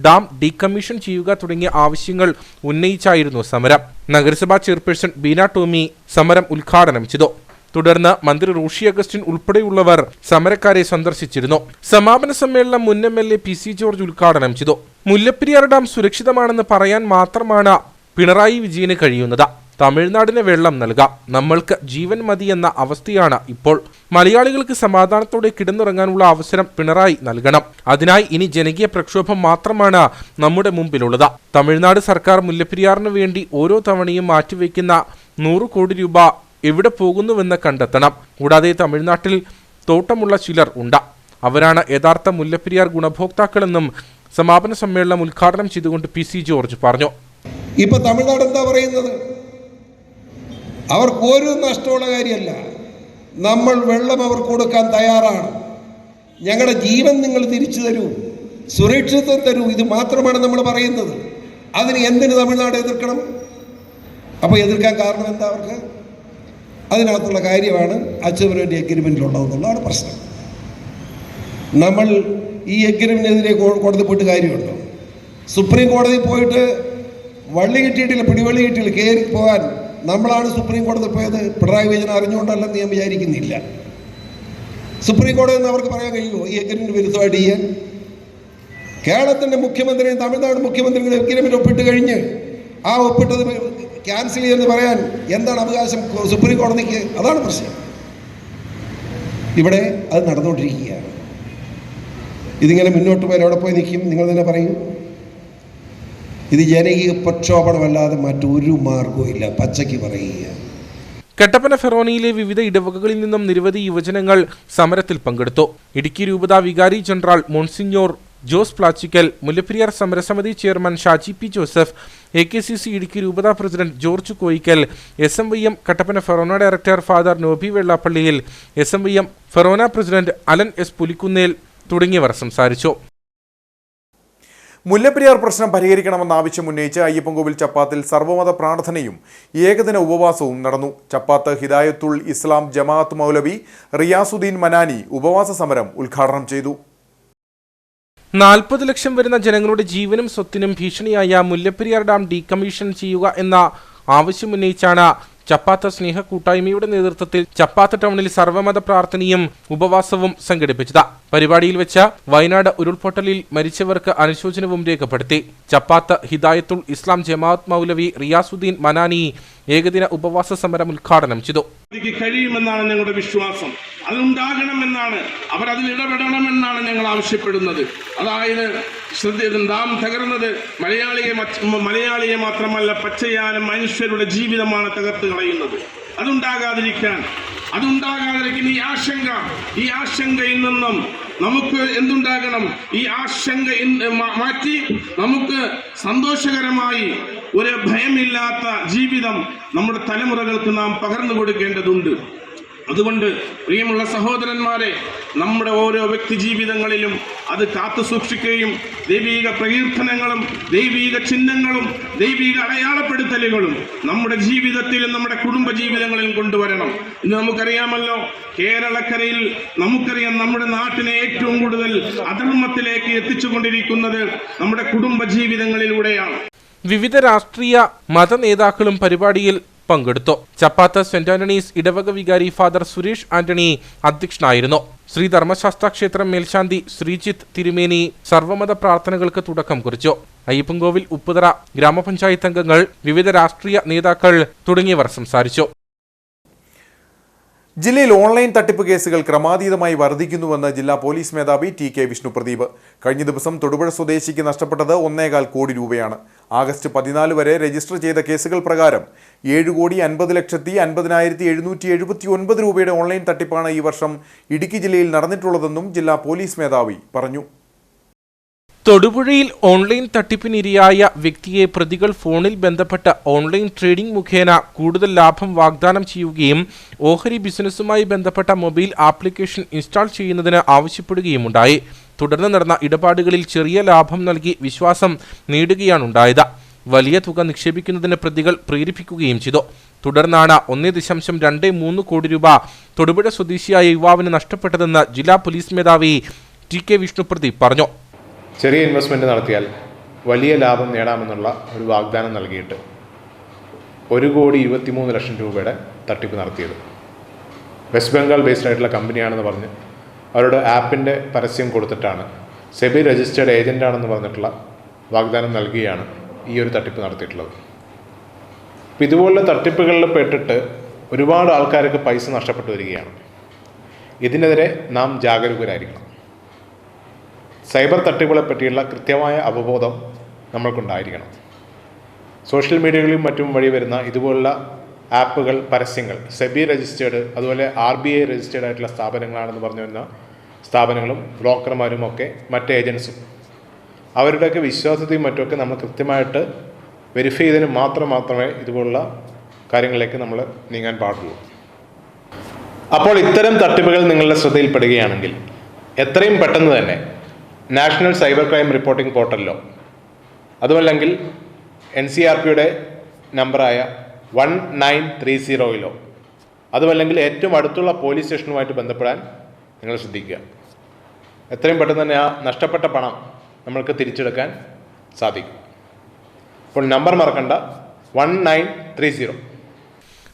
S3: ഡാം ഡീകമ്മീഷൻ ചെയ്യുക തുടങ്ങിയ ആവശ്യങ്ങൾ ഉന്നയിച്ചായിരുന്നു സമരം. നഗരസഭാ ചെയർപേഴ്സൺ ബീന ടോമി സമരം ഉദ്ഘാടനം ചെയ്തു. തുടർന്ന് മന്ത്രി റോഷി അഗസ്റ്റിൻ ഉൾപ്പെടെയുള്ളവർ സമരക്കാരെ സന്ദർശിച്ചിരുന്നു. സമാപന സമ്മേളനം മുൻ MLA PC ജോർജ് ഉദ്ഘാടനം ചെയ്തു. മുല്ലപ്പെരിയാർ ഡാം സുരക്ഷിതമാണെന്ന് പറയാൻ മാത്രമാണ് പിണറായി വിജയന് കഴിയുന്നത്. തമിഴ്നാടിന് വെള്ളം നൽകാം, നമ്മൾക്ക് ജീവൻ മതിയെന്ന അവസ്ഥയാണ് ഇപ്പോൾ. മലയാളികൾക്ക് സമാധാനത്തോടെ കിടന്നുറങ്ങാനുള്ള അവസരം പിണറായി നൽകണം. അതിനായി ഇനി ജനകീയ പ്രക്ഷോഭം മാത്രമാണ് നമ്മുടെ മുമ്പിലുള്ളത്. തമിഴ്നാട് സർക്കാർ മുല്ലപ്പെരിയാറിനു വേണ്ടി ഓരോ തവണയും മാറ്റിവെക്കുന്ന 100 കോടി രൂപ എവിടെ പോകുന്നുവെന്ന് കണ്ടെത്തണം. കൂടാതെ തമിഴ്നാട്ടിൽ തോട്ടമുള്ള ചിലർ ഉണ്ട്, അവരാണ് യഥാർത്ഥ മുല്ലപ്പെരിയാർ ഗുണഭോക്താക്കളെന്നും സമാപന സമ്മേളനം ഉദ്ഘാടനം ചെയ്തുകൊണ്ട് PC ജോർജ് പറഞ്ഞു.
S9: ഇപ്പൊ തമിഴ്നാട് എന്താ പറയുന്നത്? അവർക്ക് ഒരു നഷ്ടമുള്ള കാര്യമല്ല, നമ്മൾ വെള്ളം അവർക്ക് കൊടുക്കാൻ തയ്യാറാണ്, ഞങ്ങളുടെ ജീവൻ നിങ്ങൾ തിരിച്ചു തരൂ, സുരക്ഷിതത്വം തരൂ, ഇത് മാത്രമാണ് നമ്മൾ പറയുന്നത്. അതിന് എന്തിന് തമിഴ്നാട് എതിർക്കണം? അപ്പോൾ എതിർക്കാൻ കാരണം എന്താ? അവർക്ക് അതിനകത്തുള്ള കാര്യമാണ് അച്ചീവ്മെന്റ് എഗ്രിമെന്റിലുള്ളതെന്നുള്ളതാണ് പ്രശ്നം. നമ്മൾ ഈ എഗ്രിമെന്റിനെതിരെ കോടതി പോയിട്ട് കാര്യമുണ്ടോ? സുപ്രീം കോടതി പോയിട്ട് വള്ളി കിട്ടിയിട്ടില്ല, പിടിവള്ളി കിട്ടിയില്ല, കയറി പോകാൻ നമ്മളാണ് സുപ്രീം കോടതി പോയത്. പിണറായി വിജയൻ അറിഞ്ഞുകൊണ്ടല്ലെന്ന് ഞാൻ വിചാരിക്കുന്നില്ല. സുപ്രീം കോടതി എന്ന് അവർക്ക് പറയാൻ കഴിയുമോ ഈ എഗ്രിമെന്റ് വിരുദ്ധമായിട്ട് ചെയ്യാൻ? കേരളത്തിൻ്റെ മുഖ്യമന്ത്രിയും തമിഴ്നാട് മുഖ്യമന്ത്രിയും എഗ്രിമെന്റ് ഒപ്പിട്ട് കഴിഞ്ഞ് ആ ഒപ്പിട്ടത് ക്യാൻസൽ ചെയ്യുമെന്ന് പറയാൻ എന്താണ് അവകാശം സുപ്രീം കോടതിക്ക്? അതാണ് പ്രശ്നം. ഇവിടെ അത് നടന്നുകൊണ്ടിരിക്കുകയാണ്. ഇതിങ്ങനെ മുന്നോട്ട് പോയാൽ എവിടെ പോയി നിൽക്കും? നിങ്ങൾ തന്നെ പറയും. ഇത് ജനകീയ പ്രക്ഷോഭമല്ലാതെ മറ്റൊരു മാർഗവും ഇല്ല, പച്ചയ്ക്ക് പറയുക.
S3: കട്ടപ്പന ഫെറോനയിലെ വിവിധ ഇടവകകളിൽ നിന്നും നിരവധി യുവജനങ്ങൾ സമരത്തിൽ പങ്കെടുത്തു. ഇടുക്കി രൂപത വികാരി ജനറൽ മോൺസിഞ്ഞോർ ജോസ് പ്ലാച്ചിക്കൽ, മുല്ലപ്പെരിയാർ സമരസമിതി chairman Shaji P Joseph, AKCC Idukki രൂപത president George Koikkal, SMYM Kattappana forane director father Noby വെള്ളാപ്പള്ളിയിൽ, SMYM forane president Alan S Pulikkunnel തുടങ്ങിയവർ സംസാരിച്ചു.
S1: മുല്ലപ്പെരിയാർ പ്രശ്നം പരിഹരിക്കണമെന്ന ആവശ്യം ഉന്നയിച്ച് അയ്യപ്പൻകോവിൽ ചപ്പാത്തിൽ സർവ്വമത പ്രാർത്ഥനയും ഏകദിന ഉപവാസവും നടന്നു. ചപ്പാത്ത് ഹിദായത്തുൽ ഇസ്ലാം ജമാഅത്ത് മൗലവി റിയാസുദ്ദീൻ മനാനി ഉപവാസ സമരം ഉദ്ഘാടനം ചെയ്തു.
S3: 40 ലക്ഷം വരുന്ന ജനങ്ങളുടെ ജീവനും സ്വത്തിനും ഭീഷണിയായ മുല്ലപ്പെരിയാർ ഡാം ഡീകമ്മീഷൻ ചെയ്യുക എന്ന ആവശ്യമുന്നയിച്ചാണ് ചപ്പാത്ത് സ്നേഹ കൂട്ടായ്മയുടെ നേതൃത്വത്തിൽ ചപ്പാത്ത് ടൗണിൽ സർവ്വമത പ്രാർത്ഥനയും ഉപവാസവും സംഘടിപ്പിച്ചത്. പരിപാടിയിൽ വെച്ച് വയനാട് ഉരുൾപൊട്ടലിൽ മരിച്ചവർക്ക് അനുശോചനവും രേഖപ്പെടുത്തി. ചപ്പാത്ത് ഹിദായത്തുൽ ഇസ്ലാം ജമാഅത്ത് മൗലവി റിയാസുദ്ദീൻ മനാനി ഏകദിന ഉപവാസ സമരം ഉദ്ഘാടനം ചെയ്തു.
S10: കഴിയുമെന്നാണ് ഞങ്ങളുടെ വിശ്വാസം. അതുണ്ടാകണമെന്നാണ്, അവർ അതിൽ ഇടപെടണമെന്നാണ് ഞങ്ങൾ ആവശ്യപ്പെടുന്നത്. അതായത് ഡാം തകർന്നത് മലയാളിയെ മാത്രമല്ല, പച്ചയാനും മനുഷ്യരുടെ ജീവിതമാണ് തകർത്ത് കളയുന്നത്. അതുണ്ടാകാതിരിക്കാൻ ഈ ആശങ്കയിൽ നിന്നും നമുക്ക് എന്തുണ്ടാകണം? ഈ ആശങ്ക മാറ്റി നമുക്ക് സന്തോഷകരമായി ഒരു ഭയമില്ലാത്ത ജീവിതം നമ്മുടെ തലമുറകൾക്ക് നാം പകർന്നു കൊടുക്കേണ്ടതുണ്ട്. അതുകൊണ്ട് പ്രിയമുള്ള സഹോദരന്മാരെ, നമ്മുടെ ഓരോ വ്യക്തി ജീവിതങ്ങളിലും അത് കാത്തു സൂക്ഷിക്കുകയും ദൈവിക പ്രകീർത്തനങ്ങളും ദൈവിക ചിഹ്നങ്ങളും ദൈവിക അടയാളപ്പെടുത്തലുകളും നമ്മുടെ ജീവിതത്തിലും നമ്മുടെ കുടുംബ ജീവിതങ്ങളിലും കൊണ്ടുവരണം. ഇന്ന് നമുക്കറിയാമല്ലോ, കേരളക്കരയിൽ നമുക്കറിയാം നമ്മുടെ നാട്ടിനെ ഏറ്റവും കൂടുതൽ അധർമ്മത്തിലേക്ക് എത്തിച്ചുകൊണ്ടിരിക്കുന്നത് നമ്മുടെ കുടുംബ ജീവിതങ്ങളിലൂടെയാണ്.
S3: വിവിധ രാഷ്ട്രീയ മത നേതാക്കളും പരിപാടിയിൽ പങ്കെടുത്തു. ചപ്പാത്ത സെന്റ് ആന്റണീസ് ഇടവക വികാരി ഫാദർ സുരേഷ് ആന്റണി അധ്യക്ഷനായിരുന്നു. ശ്രീ ധർമ്മശാസ്ത്ര ക്ഷേത്രം മേൽശാന്തി ശ്രീജിത്ത് തിരുമേനി സർവമത പ്രാർത്ഥനകൾക്ക് തുടക്കം കുറിച്ചു. അയ്യപ്പൻകോവിൽ, ഉപ്പുതറ ഗ്രാമപഞ്ചായത്ത് അംഗങ്ങൾ, വിവിധ രാഷ്ട്രീയ നേതാക്കൾ തുടങ്ങിയവർ സംസാരിച്ചു.
S1: ജില്ലയിൽ ഓൺലൈൻ തട്ടിപ്പ് കേസുകൾ ക്രമാതീതമായി വർദ്ധിക്കുന്നുവെന്ന് ജില്ലാ പോലീസ് മേധാവി ടി.കെ. വിഷ്ണുപ്രദീപ്. കഴിഞ്ഞ ദിവസം തൊടുപുഴ സ്വദേശിക്ക് നഷ്ടപ്പെട്ടത് 1.25 കോടി രൂപയാണ്. ആഗസ്റ്റ് 14 വരെ രജിസ്റ്റർ ചെയ്ത കേസുകൾ പ്രകാരം 7,50,50,779 രൂപയുടെ ഓൺലൈൻ തട്ടിപ്പാണ് ഈ വർഷം ഇടുക്കി ജില്ലയിൽ നടന്നിട്ടുള്ളതെന്നും ജില്ലാ പോലീസ് മേധാവി പറഞ്ഞു.
S3: തൊടുപുഴയിൽ ഓൺലൈൻ തട്ടിപ്പിനിരയായ വ്യക്തിയെ പ്രതികൾ ഫോണിൽ ബന്ധപ്പെട്ട ഓൺലൈൻ ട്രേഡിംഗ് മുഖേന കൂടുതൽ ലാഭം വാഗ്ദാനം ചെയ്യുകയും ഓഹരി ബിസിനസ്സുമായി ബന്ധപ്പെട്ട മൊബൈൽ ആപ്ലിക്കേഷൻ ഇൻസ്റ്റാൾ ചെയ്യുന്നതിന് ആവശ്യപ്പെടുകയുമുണ്ടായി. തുടർന്ന് നടന്ന ഇടപാടുകളിൽ ചെറിയ ലാഭം നൽകി വിശ്വാസം നേടുകയാണുണ്ടായത്. വലിയ തുക നിക്ഷേപിക്കുന്നതിന് പ്രതികൾ പ്രേരിപ്പിക്കുകയും ചെയ്തു. തുടർന്നാണ് 1.23 കോടി രൂപ തൊടുപുഴ സ്വദേശിയായ യുവാവിന് നഷ്ടപ്പെട്ടതെന്ന് ജില്ലാ പോലീസ് മേധാവി ടി.കെ. വിഷ്ണുപ്രദീപ് പറഞ്ഞു.
S11: ചെറിയ ഇൻവെസ്റ്റ്മെൻറ്റ് നടത്തിയാൽ വലിയ ലാഭം നേടാമെന്നുള്ള ഒരു വാഗ്ദാനം നൽകിയിട്ട് 1,23,00,000 രൂപയുടെ തട്ടിപ്പ് നടത്തിയത്. വെസ്റ്റ് ബംഗാൾ ബേസ്ഡ് ആയിട്ടുള്ള കമ്പനിയാണെന്ന് പറഞ്ഞ് അവരുടെ ആപ്പിൻ്റെ പരസ്യം കൊടുത്തിട്ടാണ് സെബി രജിസ്റ്റേർഡ് ഏജൻ്റാണെന്ന് പറഞ്ഞിട്ടുള്ള വാഗ്ദാനം നൽകിയാണ് ഈ ഒരു തട്ടിപ്പ് നടത്തിയിട്ടുള്ളത്. അപ്പോൾ ഇതുപോലുള്ള തട്ടിപ്പുകളിൽ പെട്ടിട്ട് ഒരുപാട് ആൾക്കാർക്ക് പൈസ നഷ്ടപ്പെട്ടു വരികയാണ്. ഇതിനെതിരെ നാം ജാഗരൂകരായിരിക്കണം. സൈബർ തട്ടിപ്പുകളെ പറ്റിയുള്ള കൃത്യമായ അവബോധം നമ്മൾക്കുണ്ടായിരിക്കണം. സോഷ്യൽ മീഡിയകളിലും മറ്റും വഴി വരുന്ന ഇതുപോലുള്ള ആപ്പുകൾ, പരസ്യങ്ങൾ സെബി രജിസ്റ്റേർഡ്, അതുപോലെ RBI രജിസ്റ്റേർഡ് ആയിട്ടുള്ള സ്ഥാപനങ്ങളാണെന്ന് പറഞ്ഞു വരുന്ന സ്ഥാപനങ്ങളും ബ്രോക്കർമാരും ഒക്കെ മറ്റ് ഏജൻസും അവരുടെയൊക്കെ വിശ്വാസ്യതയും മറ്റുമൊക്കെ നമ്മൾ കൃത്യമായിട്ട് വെരിഫൈ ചെയ്തതിന് മാത്രമേ ഇതുപോലുള്ള കാര്യങ്ങളിലേക്ക് നമ്മൾ നീങ്ങാൻ പാടുള്ളൂ. അപ്പോൾ ഇത്തരം തട്ടിപ്പുകൾ നിങ്ങളുടെ ശ്രദ്ധയിൽപ്പെടുകയാണെങ്കിൽ എത്രയും പെട്ടെന്ന് തന്നെ നാഷണൽ സൈബർ ക്രൈം റിപ്പോർട്ടിംഗ് പോർട്ടലിലോ അതുമല്ലെങ്കിൽ NCRPയുടെ നമ്പറായ 1930 അതുമല്ലെങ്കിൽ ഏറ്റവും അടുത്തുള്ള പോലീസ് സ്റ്റേഷനുമായിട്ട് ബന്ധപ്പെടാൻ നിങ്ങൾ ശ്രദ്ധിക്കുക. എത്രയും പെട്ടെന്ന് തന്നെ ആ നഷ്ടപ്പെട്ട പണം നമ്മൾക്ക് തിരിച്ചെടുക്കാൻ സാധിക്കും. അപ്പോൾ നമ്പർ മറക്കണ്ട, 1930.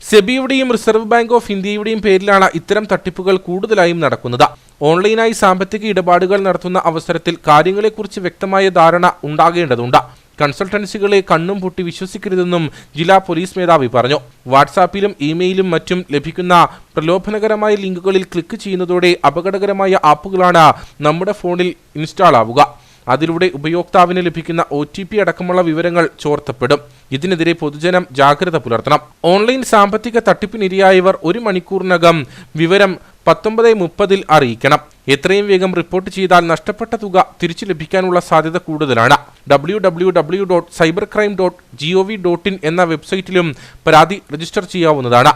S3: സെബിയുടെയും റിസർവ് ബാങ്ക് ഓഫ് ഇന്ത്യയുടെയും പേരിലാണ് ഇത്തരം തട്ടിപ്പുകൾ കൂടുതലായും നടക്കുന്നത്. ഓൺലൈനായി സാമ്പത്തിക ഇടപാടുകൾ നടത്തുന്ന അവസരത്തിൽ കാര്യങ്ങളെക്കുറിച്ച് വ്യക്തമായ ധാരണ ഉണ്ടാകേണ്ടതുണ്ട്. കൺസൾട്ടൻസികളെ കണ്ണും പൂട്ടി വിശ്വസിക്കരുതെന്നും ജില്ലാ പോലീസ് മേധാവി പറഞ്ഞു. വാട്സാപ്പിലും ഇമെയിലും മറ്റും ലഭിക്കുന്ന പ്രലോഭനകരമായ ലിങ്കുകളിൽ ക്ലിക്ക് ചെയ്യുന്നതോടെ അപകടകരമായ ആപ്പുകളാണ് നമ്മുടെ ഫോണിൽ ഇൻസ്റ്റാൾ ആവുക. അതിലൂടെ ഉപയോക്താവിന് ലഭിക്കുന്ന OTP അടക്കമുള്ള വിവരങ്ങൾ ചോർത്തപ്പെടും. ഇതിനെതിരെ പൊതുജനം ജാഗ്രത പുലർത്തണം. ഓൺലൈൻ സാമ്പത്തിക തട്ടിപ്പിനിരയായവർ 1 മണിക്കൂറിനകം വിവരം 19:30 അറിയിക്കണം. എത്രയും വേഗം റിപ്പോർട്ട് ചെയ്താൽ നഷ്ടപ്പെട്ട തുക തിരിച്ചു ലഭിക്കാനുള്ള സാധ്യത കൂടുതലാണ്. www.cybercrime.gov.in എന്ന വെബ്സൈറ്റിലും പരാതി രജിസ്റ്റർ ചെയ്യാവുന്നതാണ്.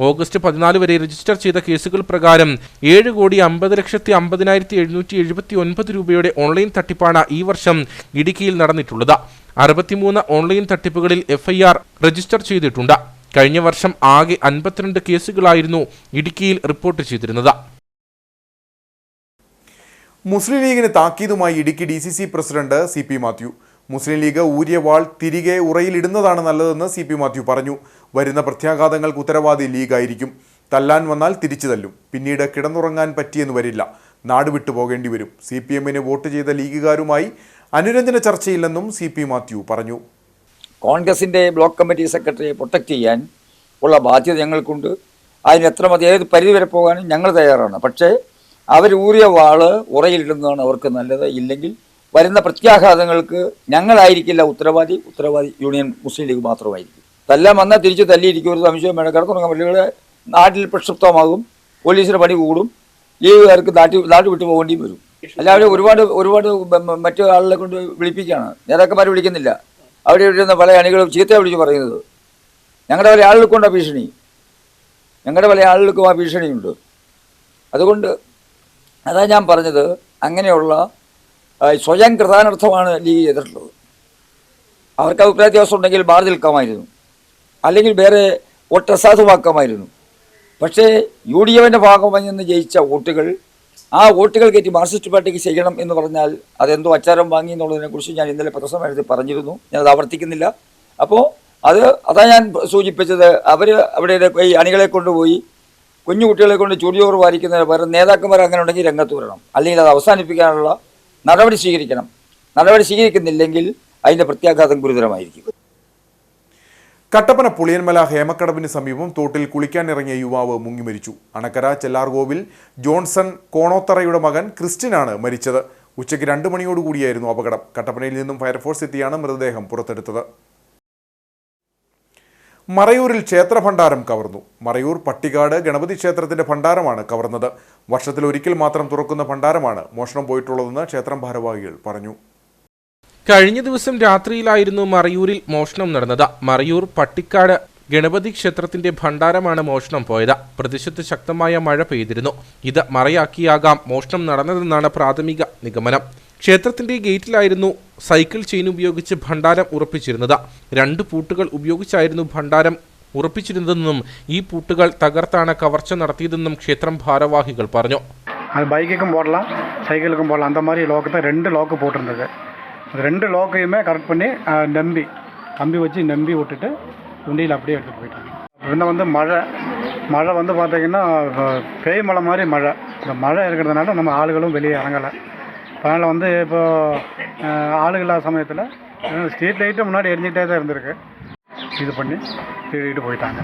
S3: ഓഗസ്റ്റ് 14 വരെ രജിസ്റ്റർ ചെയ്ത കേസുകൾ പ്രകാരം 7,50,50,779 രൂപയുടെ ഓൺലൈൻ തട്ടിപ്പാണ് ഈ വർഷം ഇടുക്കിയിൽ നടന്നിട്ടുള്ളത്. 63 ഓൺലൈൻ തട്ടിപ്പുകളിൽ FIR രജിസ്റ്റർ ചെയ്തിട്ടുണ്ട്. കഴിഞ്ഞ വർഷം ആകെ 52 കേസുകളായിരുന്നു ഇടുക്കിയിൽ റിപ്പോർട്ട് ചെയ്തിരുന്നത്.
S1: മുസ്ലിം ലീഗിന് താക്കീതുമായി Idukki DCC president CP Mathew. Muslim League ഊരിയ വാൾ തിരികെ ഉറയിലിടുന്നതാണ് നല്ലതെന്ന് CP മാത്യു പറഞ്ഞു. വരുന്ന പ്രത്യാഘാതങ്ങൾക്ക് ഉത്തരവാദി ലീഗായിരിക്കും. തല്ലാൻ വന്നാൽ തിരിച്ചു തല്ലും. പിന്നീട് കിടന്നുറങ്ങാൻ പറ്റിയെന്ന് വരില്ല. നാട് വിട്ടു പോകേണ്ടി വരും. CPMന് വോട്ട് ചെയ്ത ലീഗുകാരുമായി അനുരഞ്ജന ചർച്ചയില്ലെന്നും CP മാത്യു പറഞ്ഞു.
S12: കോൺഗ്രസിൻ്റെ ബ്ലോക്ക് കമ്മിറ്റി സെക്രട്ടറിയെ പ്രൊട്ടക്റ്റ് ചെയ്യാൻ ഉള്ള ബാധ്യത ഞങ്ങൾക്കുണ്ട്. അതിന് എത്ര മതി, ഏത് പരിധി വരെ പോകാനും ഞങ്ങൾ തയ്യാറാണ്. പക്ഷേ അവർ ഊരിയ വാള് ഉറയിലിടുന്നതാണ് അവർക്ക് നല്ലത്. ഇല്ലെങ്കിൽ വരുന്ന പ്രത്യാഘാതങ്ങൾക്ക് ഞങ്ങളായിരിക്കില്ല ഉത്തരവാദി യൂണിയൻ മുസ്ലിം ലീഗ് മാത്രമായിരിക്കും. തല്ലാൻ വന്നാൽ തിരിച്ച് തല്ലിയിരിക്കും. ഒരു സംശയം വേണം. കിടന്നുറങ്ങാൻ പള്ളികളെ നാട്ടിൽ പ്രക്ഷുബ്ധമാകും, പോലീസിന് പണി കൂടും, ലീഗുകാർക്ക് നാട്ടിൽ വിട്ടു പോകേണ്ടിയും വരും. എല്ലാവരും ഒരുപാട് മറ്റു ആളുകളെ കൊണ്ട് വിളിപ്പിക്കുകയാണ്. നേതാക്കന്മാർ വിളിക്കുന്നില്ല. അവിടെ ഇരുന്ന പല അണികളും ചീത്ത വിളിച്ച് പറയുന്നത്. ഞങ്ങളുടെ പല ആളുകൾക്കുണ്ട് ഭീഷണി, ഞങ്ങളുടെ പല ആളുകൾക്കും ആ ഭീഷണിയുണ്ട്. അതുകൊണ്ട് അതാ ഞാൻ പറഞ്ഞത്, അങ്ങനെയുള്ള സ്വയം കൃതാനർത്ഥമാണ് ലീഗ് ചെയ്തിട്ടുള്ളത്. അവർക്ക് അഭിപ്രായ വ്യത്യാസം ഉണ്ടെങ്കിൽ മാറി നിൽക്കാമായിരുന്നു, അല്ലെങ്കിൽ വേറെ വോട്ട് അസാധുവാക്കാമായിരുന്നു. പക്ഷേ UDFൻ്റെ ഭാഗമായി നിന്ന് ജയിച്ച വോട്ടുകൾ, ആ വോട്ടുകൾ കയറ്റി മാർക്സിസ്റ്റ് പാർട്ടിക്ക് ചെയ്യണം എന്ന് പറഞ്ഞാൽ അതെന്തോ അച്ചാരം വാങ്ങി എന്നുള്ളതിനെക്കുറിച്ച് ഞാൻ ഇന്നലെ പത്രസമ്മേളനത്തിൽ പറഞ്ഞിരുന്നു. ഞാനത് ആവർത്തിക്കുന്നില്ല. അപ്പോൾ അതാ ഞാൻ സൂചിപ്പിച്ചത്. അവർ അവിടെ ഈ അണികളെ കൊണ്ടുപോയി കുഞ്ഞു കുട്ടികളെ കൊണ്ട് ചുടിയോറ് വാരിക്കുന്നതിന് പകരം നേതാക്കന്മാർ അങ്ങനെ ഉണ്ടെങ്കിൽ രംഗത്ത് വരണം, അല്ലെങ്കിൽ അത് അവസാനിപ്പിക്കാനുള്ള നടപടി സ്വീകരിക്കണം. നടപടി സ്വീകരിക്കുന്നില്ലെങ്കിൽ അതിൻ്റെ പ്രത്യാഘാതം ഗുരുതരമായിരിക്കും.
S1: കട്ടപ്പന പുളിയന്മല ഹേമക്കടവിന് സമീപം തോട്ടിൽ കുളിക്കാനിറങ്ങിയ യുവാവ് മുങ്ങി മരിച്ചു. അണക്കര ചെല്ലാർകോവിൽ ജോൺസൺ കോണോത്തറയുടെ മകൻ ക്രിസ്ത്യനാണ് മരിച്ചത്. ഉച്ചയ്ക്ക് 2 മണിയോടുകൂടിയായിരുന്നു അപകടം. കട്ടപ്പനയിൽ നിന്നും ഫയർഫോഴ്സ് എത്തിയാണ് മൃതദേഹം പുറത്തെടുത്തത്. മറയൂരിൽ ക്ഷേത്ര ഭണ്ഡാരം കവർന്നു. മറയൂർ പട്ടിക്കാട് ഗണപതി ക്ഷേത്രത്തിന്റെ ഭണ്ഡാരമാണ് കവർന്നത്. വർഷത്തിലൊരിക്കൽ മാത്രം തുറക്കുന്ന ഭണ്ഡാരമാണ് മോഷണം പോയിട്ടുള്ളതെന്ന് ക്ഷേത്രം ഭാരവാഹികൾ പറഞ്ഞു.
S3: കഴിഞ്ഞ ദിവസം രാത്രിയിലായിരുന്നു മറയൂരിൽ മോഷണം നടന്നത്. മറയൂർ പട്ടിക്കാട് ഗണപതി ക്ഷേത്രത്തിന്റെ ഭണ്ഡാരമാണ് മോഷണം പോയത്. പ്രദേശത്ത് ശക്തമായ മഴ പെയ്തിരുന്നു. ഇത് മറയാക്കിയാകാം മോഷണം നടന്നതെന്നാണ് പ്രാഥമിക നിഗമനം. ക്ഷേത്രത്തിന്റെ ഗേറ്റിലായിരുന്നു സൈക്കിൾ ചെയിൻ ഉപയോഗിച്ച് ഭണ്ഡാരം ഉറപ്പിച്ചിരുന്നത്. 2 പൂട്ടുകൾ ഉപയോഗിച്ചായിരുന്നു ഭണ്ഡാരം ഉറപ്പിച്ചിരുന്നതെന്നും ഈ പൂട്ടുകൾ തകർത്താണ് കവർച്ച നടത്തിയതെന്നും ക്ഷേത്രം ഭാരവാഹികൾ പറഞ്ഞു.
S13: பைக்குக்கும் போடலாம், சைக்கிளுக்கும் போடலாம். அந்த மாதிரி லாக்கு தான் 2 லாக்கு போட்டிருந்தது. அது 2 லாக்கையுமே கரெக்ட் பண்ணி கம்பி வச்சு நம்பி விட்டுட்டு வண்டியில் அப்படியே எடுத்துகிட்டு போயிட்டாங்க. இன்னும் மழை பார்த்திங்கன்னா பேய் மழை மாதிரி மழை. இந்த மழை இருக்கிறதுனால நம்ம ஆளுகளும் வெளியே இறங்கலை. அதனால் இப்போ ஆளுகளா சமயத்தில் ஸ்ட்ரீட் லைட்டு முன்னாடி எரிஞ்சிக்கிட்டே தான் இருந்திருக்கு. இது பண்ணி திருடிட்டு போயிட்டாங்க.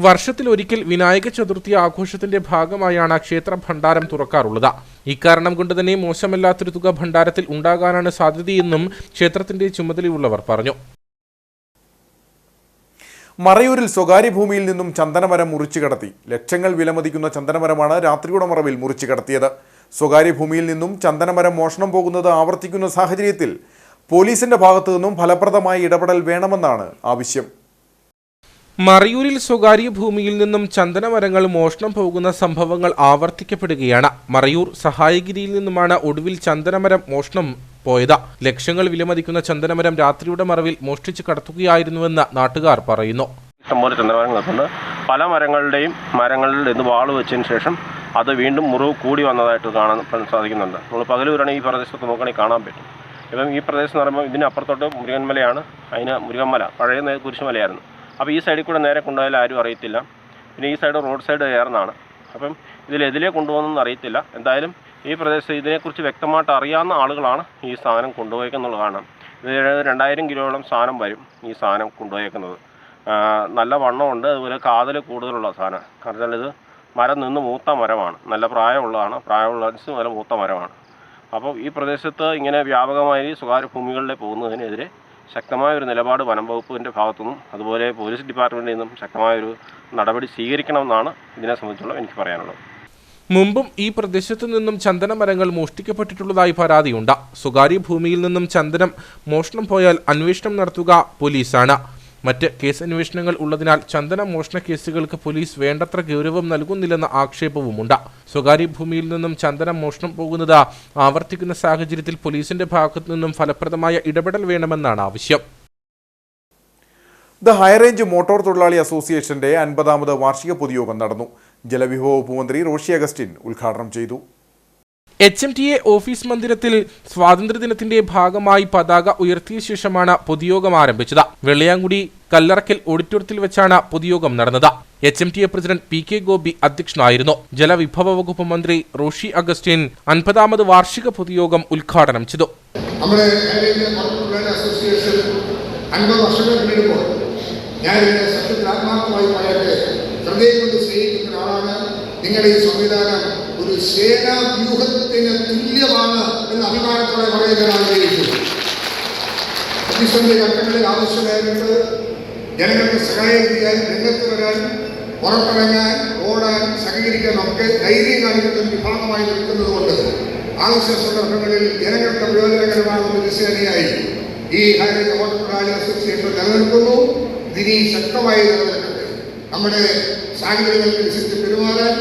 S3: വർഷത്തിലൊരിക്കൽ വിനായക ചതുർത്ഥി ആഘോഷത്തിന്റെ ഭാഗമായാണ് ക്ഷേത്ര ഭണ്ഡാരം തുറക്കാറുള്ളത്. ഇക്കാരണം കൊണ്ട് തന്നെ മോശമല്ലാത്തൊരു തുക ഭണ്ഡാരത്തിൽ ഉണ്ടാകാനാണ് സാധ്യതയെന്നും ക്ഷേത്രത്തിന്റെ ചുമതലയുള്ളവർ പറഞ്ഞു.
S1: മറയൂരിൽ സ്വകാര്യ ഭൂമിയിൽ നിന്നും ചന്ദനമരം മുറിച്ചു കടത്തി. ലക്ഷങ്ങൾ വിലമതിക്കുന്ന ചന്ദനമരമാണ് രാത്രിയുടെ മറവിൽ മുറിച്ചു കടത്തിയത്. സ്വകാര്യ ഭൂമിയിൽ നിന്നും ചന്ദനമരം മോഷണം പോകുന്നത് ആവർത്തിക്കുന്ന സാഹചര്യത്തിൽ പോലീസിന്റെ ഭാഗത്തു നിന്നും ഫലപ്രദമായ ഇടപെടൽ വേണമെന്നാണ് ആവശ്യം.
S3: മറയൂരിൽ സ്വകാര്യ ഭൂമിയിൽ നിന്നും ചന്ദനമരങ്ങൾ മോഷണം പോകുന്ന സംഭവങ്ങൾ ആവർത്തിക്കപ്പെടുകയാണ്. മറയൂർ സഹായഗിരിയിൽ നിന്നുമാണ് ഒടുവിൽ ചന്ദനമരം മോഷണം പോയത്. ലക്ഷങ്ങൾ വിലമതിക്കുന്ന ചന്ദനമരം രാത്രിയുടെ മറവിൽ മോഷ്ടിച്ച് കടത്തുകയായിരുന്നുവെന്ന് നാട്ടുകാർ പറയുന്നു.
S14: ഇഷ്ടംപോലെ ചന്ദനമരം കിടപ്പുണ്ട്. പല മരങ്ങളിൽ നിന്ന് വാള് വെച്ചതിന് ശേഷം അത് വീണ്ടും മുറിവ് കൂടി വന്നതായിട്ട് കാണാൻ സാധിക്കുന്നുണ്ട്. നമ്മൾ പകലൂരാണെങ്കിൽ ഈ പ്രദേശത്ത് നോക്കുകയാണെങ്കിൽ കാണാൻ പറ്റും. ഇപ്പം ഈ പ്രദേശം എന്ന് പറയുമ്പോൾ ഇതിനപ്പുറത്തോട്ട് മുരുകന്മലയാണ്. അതിന് മുരുകന്മല പഴയ കുരിശുമലയായിരുന്നു. അപ്പോൾ ഈ സൈഡിൽ കൂടെ നേരെ കൊണ്ടുപോയാൽ ആരും അറിയത്തില്ല. പിന്നെ ഈ സൈഡ് റോഡ് സൈഡ് കയറുന്നതാണ്. അപ്പം ഇതിലെതിലേ കൊണ്ടുപോകുന്നതെന്ന് അറിയത്തില്ല. എന്തായാലും ഈ പ്രദേശത്ത് ഇതിനെക്കുറിച്ച് വ്യക്തമായിട്ട് അറിയാവുന്ന ആളുകളാണ് ഈ സാധനം കൊണ്ടുപോയേക്കുന്നുള്ളതാണ്. ഇത് 2000 കിലോയോളം സാധനം വരും ഈ സാധനം കൊണ്ടുപോയേക്കുന്നത്. നല്ല വണ്ണമുണ്ട്, അതുപോലെ കാതൽ കൂടുതലുള്ള സാധനം. കാരണം ഇത് മരം നിന്ന് മൂത്ത മരമാണ്, നല്ല പ്രായമുള്ളതാണ്, പ്രായമുള്ള നല്ല മൂത്ത മരമാണ്. അപ്പോൾ ഈ പ്രദേശത്ത് ഇങ്ങനെ വ്യാപകമായി സ്വകാര്യ ഭൂമികളിലെ പോകുന്നതിനെതിരെ ശക്തമായൊരു നിലപാട് വനം വകുപ്പിൻ്റെ ഭാഗത്തുനിന്നും അതുപോലെ പോലീസ് ഡിപ്പാർട്ട്മെൻറ്റിൽ നിന്നും ശക്തമായൊരു നടപടി സ്വീകരിക്കണമെന്നാണ് ഇതിനെ സംബന്ധിച്ചുള്ള എനിക്ക് പറയാനുള്ളത്.
S3: മുമ്പും ഈ പ്രദേശത്തു നിന്നും ചന്ദനമരങ്ങൾ മോഷ്ടിക്കപ്പെട്ടിട്ടുള്ളതായി പരാതിയുണ്ട്. സ്വകാര്യ ഭൂമിയിൽ നിന്നും ചന്ദനം മോഷണം പോയാൽ അന്വേഷണം നടത്തുക പോലീസാണ്. മറ്റ് കേസന്വേഷണങ്ങൾ ഉള്ളതിനാൽ ചന്ദന മോഷണ കേസുകൾക്ക് പോലീസ് വേണ്ടത്ര ഗൗരവം നൽകുന്നില്ലെന്ന ആക്ഷേപവുമുണ്ട്. സ്വകാര്യ ഭൂമിയിൽ നിന്നും ചന്ദനം മോഷണം പോകുന്നത് ആവർത്തിക്കുന്ന സാഹചര്യത്തിൽ പോലീസിന്റെ ഭാഗത്തു നിന്നും ഫലപ്രദമായ ഇടപെടൽ വേണമെന്നാണ് ആവശ്യം.
S1: ദ ഹൈറേഞ്ച് മോട്ടോർ തൊഴിലാളി അസോസിയേഷന്റെ 50ാമത് വാർഷിക പൊതുയോഗം നടന്നു. ജലവിഭവ വകുപ്പ് മന്ത്രി റോഷി അഗസ്റ്റിൻ ഉദ്ഘാടനം ചെയ്തു.
S3: HMTA ഓഫീസ് മന്ദിരത്തിൽ സ്വാതന്ത്ര്യദിനത്തിന്റെ ഭാഗമായി പതാക ഉയർത്തിയ ശേഷമാണ് പൊതുയോഗം ആരംഭിച്ചത്. വെള്ളയാങ്കുടി കല്ലറക്കൽ ഓഡിറ്റോറിയത്തിൽ വെച്ചാണ് പൊതുയോഗം നടന്നത്. HMTA പ്രസിഡന്റ് PK ഗോപി അധ്യക്ഷനായിരുന്നു. ജലവിഭവ വകുപ്പ് മന്ത്രി റോഷി അഗസ്റ്റിൻ 50ാമത് വാർഷിക പൊതുയോഗം ഉദ്ഘാടനം ചെയ്തു.
S7: നമ്മുടെ അസോസിയേഷൻ 50 വർഷങ്ങൾ പിന്നിടുമ്പോൾ ഞാൻ സത്യത്തിൽ ആത്മാർത്ഥമായി പറയട്ടെ, ഹൃദയം കൊണ്ട് സ്നേഹിക്കുന്ന ഒരാളാണ്. നിങ്ങളുടെ ഈ സംവിധാനം ഒരു സേനാ വ്യൂഹത്തിന് തുല്യമാണ് എന്ന് അഭിമാനത്തോടെ പറയാൻ ആഗ്രഹിക്കുന്നു. പ്രതിസന്ധി ഘട്ടങ്ങളിൽ ആവശ്യമായിട്ട് ജനങ്ങൾക്ക് സഹായം ചെയ്യാൻ, രംഗത്ത് വരാൻ, പുറത്തിറങ്ങാൻ, ഓടാൻ, സഹകരിക്കാൻ ഒക്കെ ധൈര്യം കാണിക്കുന്ന ഒരു വിഭാഗമായി നിൽക്കുന്നത് കൊണ്ട് ആവശ്യ സന്ദർഭങ്ങളിൽ ജനങ്ങൾക്ക് പ്രയോജനകരമാകുന്ന ഒരു സേനയായി ഈ ഹൈറേഞ്ച് മോട്ടോർ തൊഴിലാളി അസോസിയേഷൻ നിലനിൽക്കുന്നു. ഇതിനി ശക്തമായി നിലനിൽക്കട്ടെ. നമ്മുടെ സാഹചര്യങ്ങൾക്കനുസരിച്ച് പെരുമാറാൻ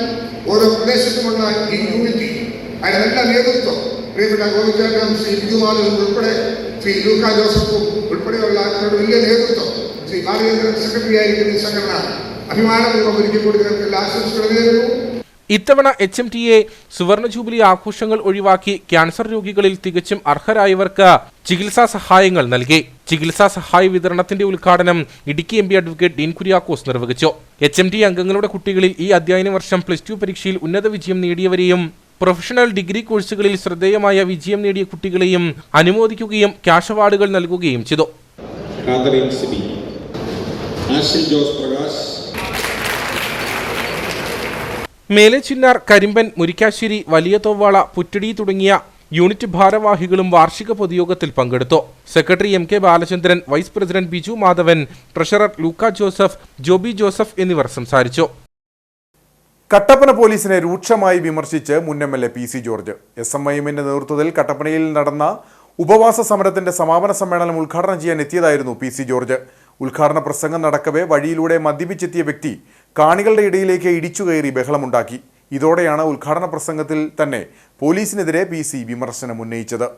S7: ഓരോ പ്രദേശത്തുമുള്ള ഈ യൂണിറ്റി, അതിനെല്ലാം നേതൃത്വം പ്രിയപ്പെട്ട ഗോവിന്ദൻ, ശ്രീ ബിജുമാലും ഉൾപ്പെടെ ശ്രീ ലൂക്ക ജോസഫും ഉൾപ്പെടെയുള്ള വലിയ നേതൃത്വം, ശ്രീ ബാലചന്ദ്രൻ സെക്രട്ടറി ആയിരിക്കുന്ന ഈ സംഘടന അഭിമാനപൂർവ്വം ഒരുക്കി കൊടുക്കുന്ന ആശംസകൾ നേരുന്നു.
S3: ഇത്തവണ HMTA സുവർണ ജൂബിലി ആഘോഷങ്ങൾ ഒഴിവാക്കി ക്യാൻസർ രോഗികളിൽ തികച്ചും അർഹരായവർക്ക് ചികിത്സാ സഹായങ്ങൾ നൽകി. ചികിത്സാ സഹായ വിതരണത്തിന്റെ ഉദ്ഘാടനം Idukki M P advocate Dean Kuriakose നിർവഹിച്ചു. HMT അംഗങ്ങളുടെ കുട്ടികളിൽ ഈ അധ്യയന വർഷം +2 പരീക്ഷയിൽ ഉന്നത വിജയം നേടിയവരെയും പ്രൊഫഷണൽ ഡിഗ്രി കോഴ്സുകളിൽ ശ്രദ്ധേയമായ വിജയം നേടിയ കുട്ടികളെയും അനുമോദിക്കുകയും ക്യാഷ് അവാർഡുകൾ നൽകുകയും ചെയ്തു. മേലെച്ചിന്നാർ, കരിമ്പൻ, മുരിക്കാശ്ശേരി, വലിയ തോവാള, പുറ്റടി തുടങ്ങിയ യൂണിറ്റ് ഭാരവാഹികളും വാർഷിക പൊതുയോഗത്തിൽ പങ്കെടുത്തു. Secretary MK Balachandran, vice president Biju Madhavan, treasurer Luka Joseph, Joby Joseph എന്നിവർ സംസാരിച്ചു.
S1: കട്ടപ്പന പോലീസിനെ രൂക്ഷമായി വിമർശിച്ച് മുൻ MLA PC ജോർജ്. SMIMന്റെ നേതൃത്വത്തിൽ കട്ടപ്പനയിൽ നടന്ന ഉപവാസ സമരത്തിന്റെ സമാപന സമ്മേളനം ഉദ്ഘാടനം ചെയ്യാൻ എത്തിയതായിരുന്നു PC ജോർജ്. ഉദ്ഘാടന പ്രസംഗം നടക്കവേ വഴിയിലൂടെ മദ്യപിച്ചെത്തിയ വ്യക്തി കാണികളുടെ ഇടയിലേക്ക് ഇടിച്ചുകയറി ബഹളമുണ്ടാക്കി. ഇതോടെയാണ് ഉദ്ഘാടന പ്രസംഗത്തിൽ തന്നെ പോലീസിനെതിരെ PC വിമർശനം ഉന്നയിച്ചത്.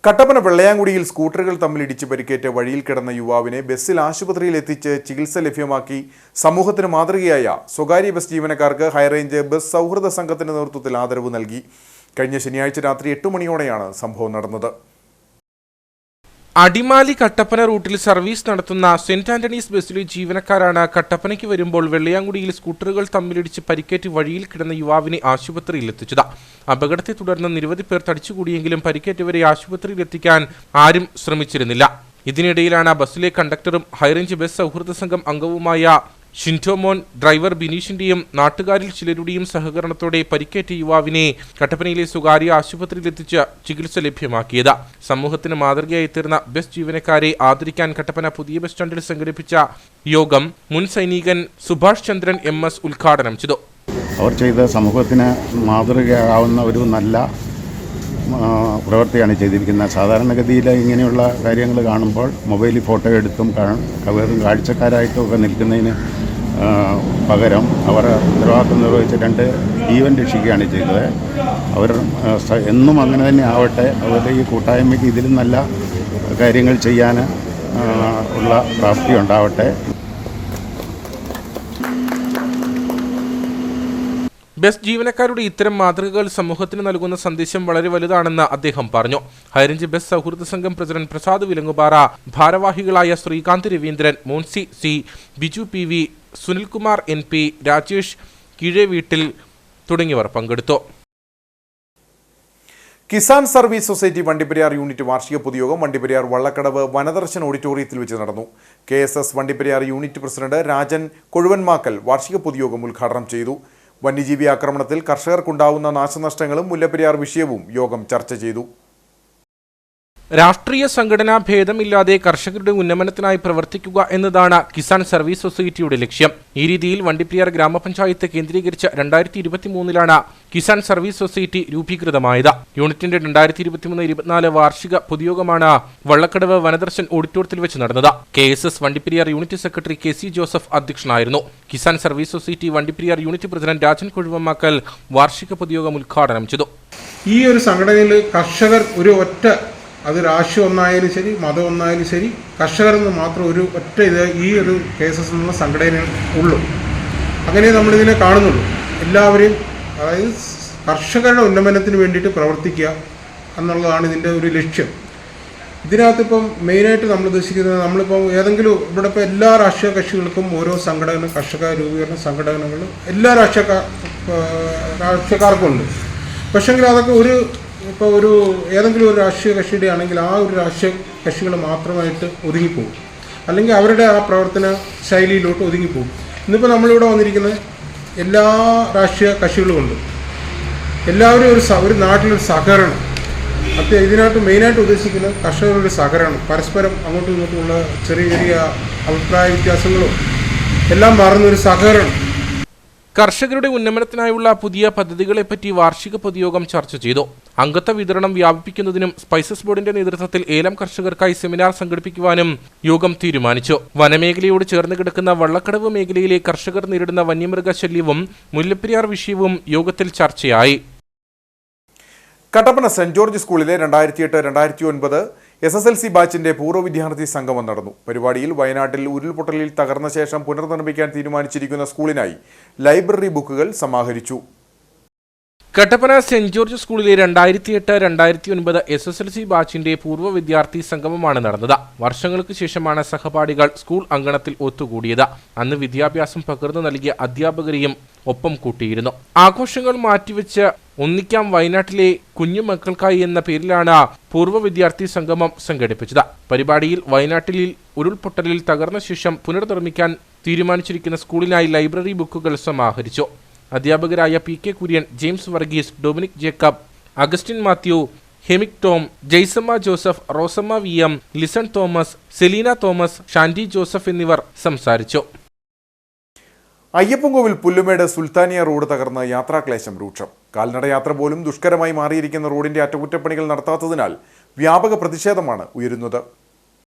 S1: കട്ടപ്പന വെള്ളയാങ്കുടിയിൽ സ്കൂട്ടറുകൾ തമ്മിലിടിച്ച് പരിക്കേറ്റ് വഴിയിൽ കിടന്ന യുവാവിനെ ബസ്സിൽ ആശുപത്രിയിൽ എത്തിച്ച് ചികിത്സ ലഭ്യമാക്കി സമൂഹത്തിന് മാതൃകയായ സ്വകാര്യ ബസ് ജീവനക്കാർക്ക് ഹൈറേഞ്ച് ബസ് സൗഹൃദ സംഘത്തിന്റെ നേതൃത്വത്തിൽ ആദരവ് നൽകി. കഴിഞ്ഞ ശനിയാഴ്ച രാത്രി 8 മണിയോടെയാണ് സംഭവം നടന്നത്.
S3: അടിമാലി കട്ടപ്പന റൂട്ടിൽ സർവീസ് നടത്തുന്ന സെന്റ് ആന്റണീസ് ബസ്സിലെ ജീവനക്കാരാണ് കട്ടപ്പനയ്ക്ക് വരുമ്പോൾ വെള്ളയാങ്കുടിയിൽ സ്കൂട്ടറുകൾ തമ്മിലിടിച്ച് പരിക്കേറ്റ് വഴിയിൽ കിടന്ന യുവാവിനെ ആശുപത്രിയിൽ എത്തിച്ചത്. അപകടത്തെ തുടർന്ന് നിരവധി പേർ തടിച്ചുകൂടിയെങ്കിലും പരിക്കേറ്റവരെ ആശുപത്രിയിൽ എത്തിക്കാൻ ആരും ശ്രമിച്ചിരുന്നില്ല. ഇതിനിടയിലാണ് ബസ്സിലെ കണ്ടക്ടറും ഹൈറേഞ്ച് ബസ് സൗഹൃദ സംഘം അംഗവുമായ ഷിൻറ്റോമോൻ, ഡ്രൈവർ ബിനീഷിന്റെയും നാട്ടുകാരിൽ ചിലരുടെയും സഹകരണത്തോടെ പരിക്കേറ്റ യുവാവിനെ കട്ടപ്പനയിലെ സ്വകാര്യ ആശുപത്രിയിലെത്തിച്ച് ചികിത്സ ലഭ്യമാക്കിയത്. സമൂഹത്തിന് മാതൃകയായി തീർന്ന ബസ് ജീവനക്കാരെ ആദരിക്കാൻ കട്ടപ്പന പുതിയ ബസ് സ്റ്റാൻഡിൽ സംഘടിപ്പിച്ച യോഗം മുൻ സൈനികൻ സുഭാഷ് ചന്ദ്രൻ MS ഉദ്ഘാടനം ചെയ്തു.
S15: അവർ ചെയ്ത സമൂഹത്തിന് മാതൃകയാവുന്ന ഒരു നല്ല പ്രവൃത്തിയാണ് ചെയ്തിരിക്കുന്നത്. സാധാരണഗതിയിൽ ഇങ്ങനെയുള്ള കാര്യങ്ങൾ കാണുമ്പോൾ മൊബൈലിൽ ഫോട്ടോ എടുത്തും വെറും കാഴ്ചക്കാരായിട്ടും ഒക്കെ നിൽക്കുന്നതിന് പകരം അവർ ഉത്തരവാദിത്വം നിർവഹിച്ച് 2 ജീവൻ രക്ഷിക്കുകയാണ് ചെയ്തത്. അവർ എന്നും അങ്ങനെ തന്നെ ആവട്ടെ. അവരുടെ ഈ കൂട്ടായ്മയ്ക്ക് ഇതിലും നല്ല കാര്യങ്ങൾ ചെയ്യാൻ ഉള്ള പ്രാപ്തി ഉണ്ടാവട്ടെ.
S3: ബസ് ജീവനക്കാരുടെ ഇത്തരം മാതൃകകൾ സമൂഹത്തിന് നൽകുന്ന സന്ദേശം വളരെ വലുതാണെന്ന് അദ്ദേഹം പറഞ്ഞു. ഹൈറേഞ്ച് ബസ് സൗഹൃദ സംഘം പ്രസിഡന്റ് പ്രസാദ് വിലങ്ങുപാറ, ഭാരവാഹികളായ Srikanth Raveendran, Monsy C, Biju PV, Sunilkumar NP, Rajesh Keezhevettil തുടങ്ങിയവർ പങ്കെടുത്തു.
S1: Kisan service society Vandiperiyar unit വാർഷിക പൊതുയോഗം വണ്ടിപ്പെരിയാർ വള്ളക്കടവ് വനദർശൻ ഓഡിറ്റോറിയത്തിൽ വെച്ച് നടന്നു. KSS Vandiperiyar unit president Rajan Kozhuvanmakkal വാർഷിക പൊതുയോഗം ഉദ്ഘാടനം ചെയ്തു. വന്യജീവി ആക്രമണത്തിൽ കർഷകർക്കുണ്ടാവുന്ന നാശനഷ്ടങ്ങളും മുല്ലപ്പെരിയാർ വിഷയവും യോഗം ചർച്ച ചെയ്തു.
S3: രാഷ്ട്രീയ സംഘടനാ ഭേദമില്ലാതെ കർഷകരുടെ ഉന്നമനത്തിനായി പ്രവർത്തിക്കുക എന്നതാണ് കിസാൻ സർവീസ് സൊസൈറ്റിയുടെ ലക്ഷ്യം. ഈ രീതിയിൽ വണ്ടിപ്പെരിയാർ ഗ്രാമപഞ്ചായത്ത് കേന്ദ്രീകരിച്ച് 2023 കിസാൻ സർവീസ് സൊസൈറ്റി രൂപീകൃതമായത്. യൂണിറ്റിന്റെ 2023-24 വാർഷിക പൊതുയോഗമാണ് വള്ളക്കടവ് വനദർശൻ ഓഡിറ്റോറിയത്തിൽ വെച്ച് നടന്നത്. KSS Vandiperiyar unit secretary KC Joseph അധ്യക്ഷനായിരുന്നു. Kisan service society Vandiperiyar unit president Rajan Kozhuvammakkal വാർഷിക പൊതുയോഗം ഉദ്ഘാടനം ചെയ്തു.
S16: ഈ ഒരു സംഘടനയിൽ കർഷകർ ഒരു ഒറ്റ, അത് രാഷ്ട്രീയം ഒന്നായാലും ശരി, മതം ഒന്നായാലും ശരി, കർഷകരെന്ന് മാത്രം ഒരു ഒറ്റ ഈ ഒരു KSS എന്നുള്ള സംഘടന ഉള്ളൂ. അങ്ങനെ നമ്മളിതിനെ കാണുന്നുള്ളൂ. എല്ലാവരെയും, അതായത് കർഷകരുടെ ഉന്നമനത്തിന് വേണ്ടിയിട്ട് പ്രവർത്തിക്കുക എന്നുള്ളതാണ് ഇതിൻ്റെ ഒരു ലക്ഷ്യം. ഇതിനകത്തിപ്പം മെയിനായിട്ട് നമ്മൾ ഉദ്ദേശിക്കുന്നത്, നമ്മളിപ്പം ഏതെങ്കിലും ഇവിടെ ഇപ്പോൾ എല്ലാ രാഷ്ട്രീയ കക്ഷികൾക്കും ഓരോ സംഘടന, കർഷക രൂപീകരണ സംഘടനകൾ എല്ലാ രാഷ്ട്രീയക്കാർക്കും ഉണ്ട്. പക്ഷേങ്കിൽ അതൊക്കെ ഇപ്പോൾ ഏതെങ്കിലും ഒരു രാഷ്ട്രീയ കക്ഷിയുടെ ആണെങ്കിൽ ആ ഒരു രാഷ്ട്രീയ കക്ഷികൾ മാത്രമായിട്ട് ഒതുങ്ങിപ്പോകും, അല്ലെങ്കിൽ അവരുടെ ആ പ്രവർത്തന ശൈലിയിലോട്ട് ഒതുങ്ങിപ്പോകും. ഇന്നിപ്പോൾ നമ്മളിവിടെ വന്നിരിക്കുന്നത് എല്ലാ രാഷ്ട്രീയ കക്ഷികളുമുണ്ട്. എല്ലാവരും ഒരു നാട്ടിലൊരു സഹകരണം, ഇതിനകത്ത് മെയിനായിട്ട് ഉദ്ദേശിക്കുന്നത് കർഷകരുടെ സഹകരണം, പരസ്പരം അങ്ങോട്ടും ഇങ്ങോട്ടുമുള്ള ചെറിയ ചെറിയ അഭിപ്രായ വ്യത്യാസങ്ങളും എല്ലാം മാറുന്നൊരു സഹകരണം.
S3: കർഷകരുടെ ഉന്നമനത്തിനായുള്ള പുതിയ പദ്ധതികളെപ്പറ്റി വാർഷിക പൊതുയോഗം ചർച്ച ചെയ്തു. അംഗത്വ വിതരണം വ്യാപിപ്പിക്കുന്നതിനും സ്പൈസസ് ബോർഡിന്റെ നേതൃത്വത്തിൽ ഏലം കർഷകർക്കായി സെമിനാർ സംഘടിപ്പിക്കുവാനും യോഗം തീരുമാനിച്ചു. വനമേഖലയോട് ചേർന്ന് കിടക്കുന്ന വള്ളക്കടവ് മേഖലയിലെ കർഷകർ നേരിടുന്ന വന്യമൃഗശല്യവും മുല്ലപ്പെരിയാർ വിഷയവും യോഗത്തിൽ ചർച്ചയായി.
S1: കട്ടപ്പന സെന്റ് ജോർജ് സ്കൂളിലെ 2008-2009 SSLC ബാച്ചിന്റെ പൂർവ്വ വിദ്യാർത്ഥി സംഗമം നടന്നു. പരിപാടിയിൽ വയനാട്ടിൽ ഉരുൾപൊട്ടലിൽ തകർന്ന ശേഷം പുനർനിർമ്മിക്കാൻ തീരുമാനിച്ചിരിക്കുന്ന സ്കൂളിനായി ലൈബ്രറി ബുക്കുകൾ സമാഹരിച്ചു.
S3: കട്ടപ്പന സെന്റ് ജോർജ് സ്കൂളിലെ 2008-2009 SSLC ബാച്ചിന്റെ പൂർവ്വ വിദ്യാർത്ഥി സംഗമമാണ് നടന്നത്. വർഷങ്ങൾക്ക് ശേഷമാണ് സഹപാഠികൾ സ്കൂൾ അങ്കണത്തിൽ ഒത്തുകൂടിയത്. അന്ന് വിദ്യാഭ്യാസം പകർന്നു നൽകിയ അധ്യാപകരെയും ഒപ്പം കൂട്ടിയിരുന്നു. ആഘോഷങ്ങൾ മാറ്റിവെച്ച് ഒന്നിക്കാം വയനാട്ടിലെ കുഞ്ഞുമക്കൾക്കായി എന്ന പേരിലാണ് പൂർവ്വ വിദ്യാർത്ഥി സംഗമം സംഘടിപ്പിച്ചത്. പരിപാടിയിൽ വയനാട്ടിൽ ഉരുൾപൊട്ടലിൽ തകർന്ന ശേഷം പുനർനിർമ്മിക്കാൻ തീരുമാനിച്ചിരിക്കുന്ന സ്കൂളിനായി ലൈബ്രറി ബുക്കുകൾ സമാഹരിച്ചു. അധ്യാപകരായ PK കുര്യൻ, ജെയിംസ് വർഗീസ്, ഡൊമിനിക് ജേക്കബ്, അഗസ്റ്റിൻ മാത്യു, ഹെമിക് ടോം, ജെയ്സമ്മ ജോസഫ്, റോസമ്മ VM, ലിസൺ തോമസ്, സെലീന തോമസ്, ഷാൻഡി ജോസഫ് എന്നിവർ സംസാരിച്ചു.
S1: അയ്യപ്പൻകോവിൽ പുല്ലുമേട് സുൽത്താനിയ റോഡ് തകർന്ന് യാത്രാക്ലേശം രൂക്ഷം. കാൽനടയാത്ര പോലും ദുഷ്കരമായി മാറിയിരിക്കുന്ന റോഡിന്റെ അറ്റകുറ്റപ്പണികൾ നടത്താത്തതിനാൽ വ്യാപക പ്രതിഷേധമാണ് ഉയരുന്നത്.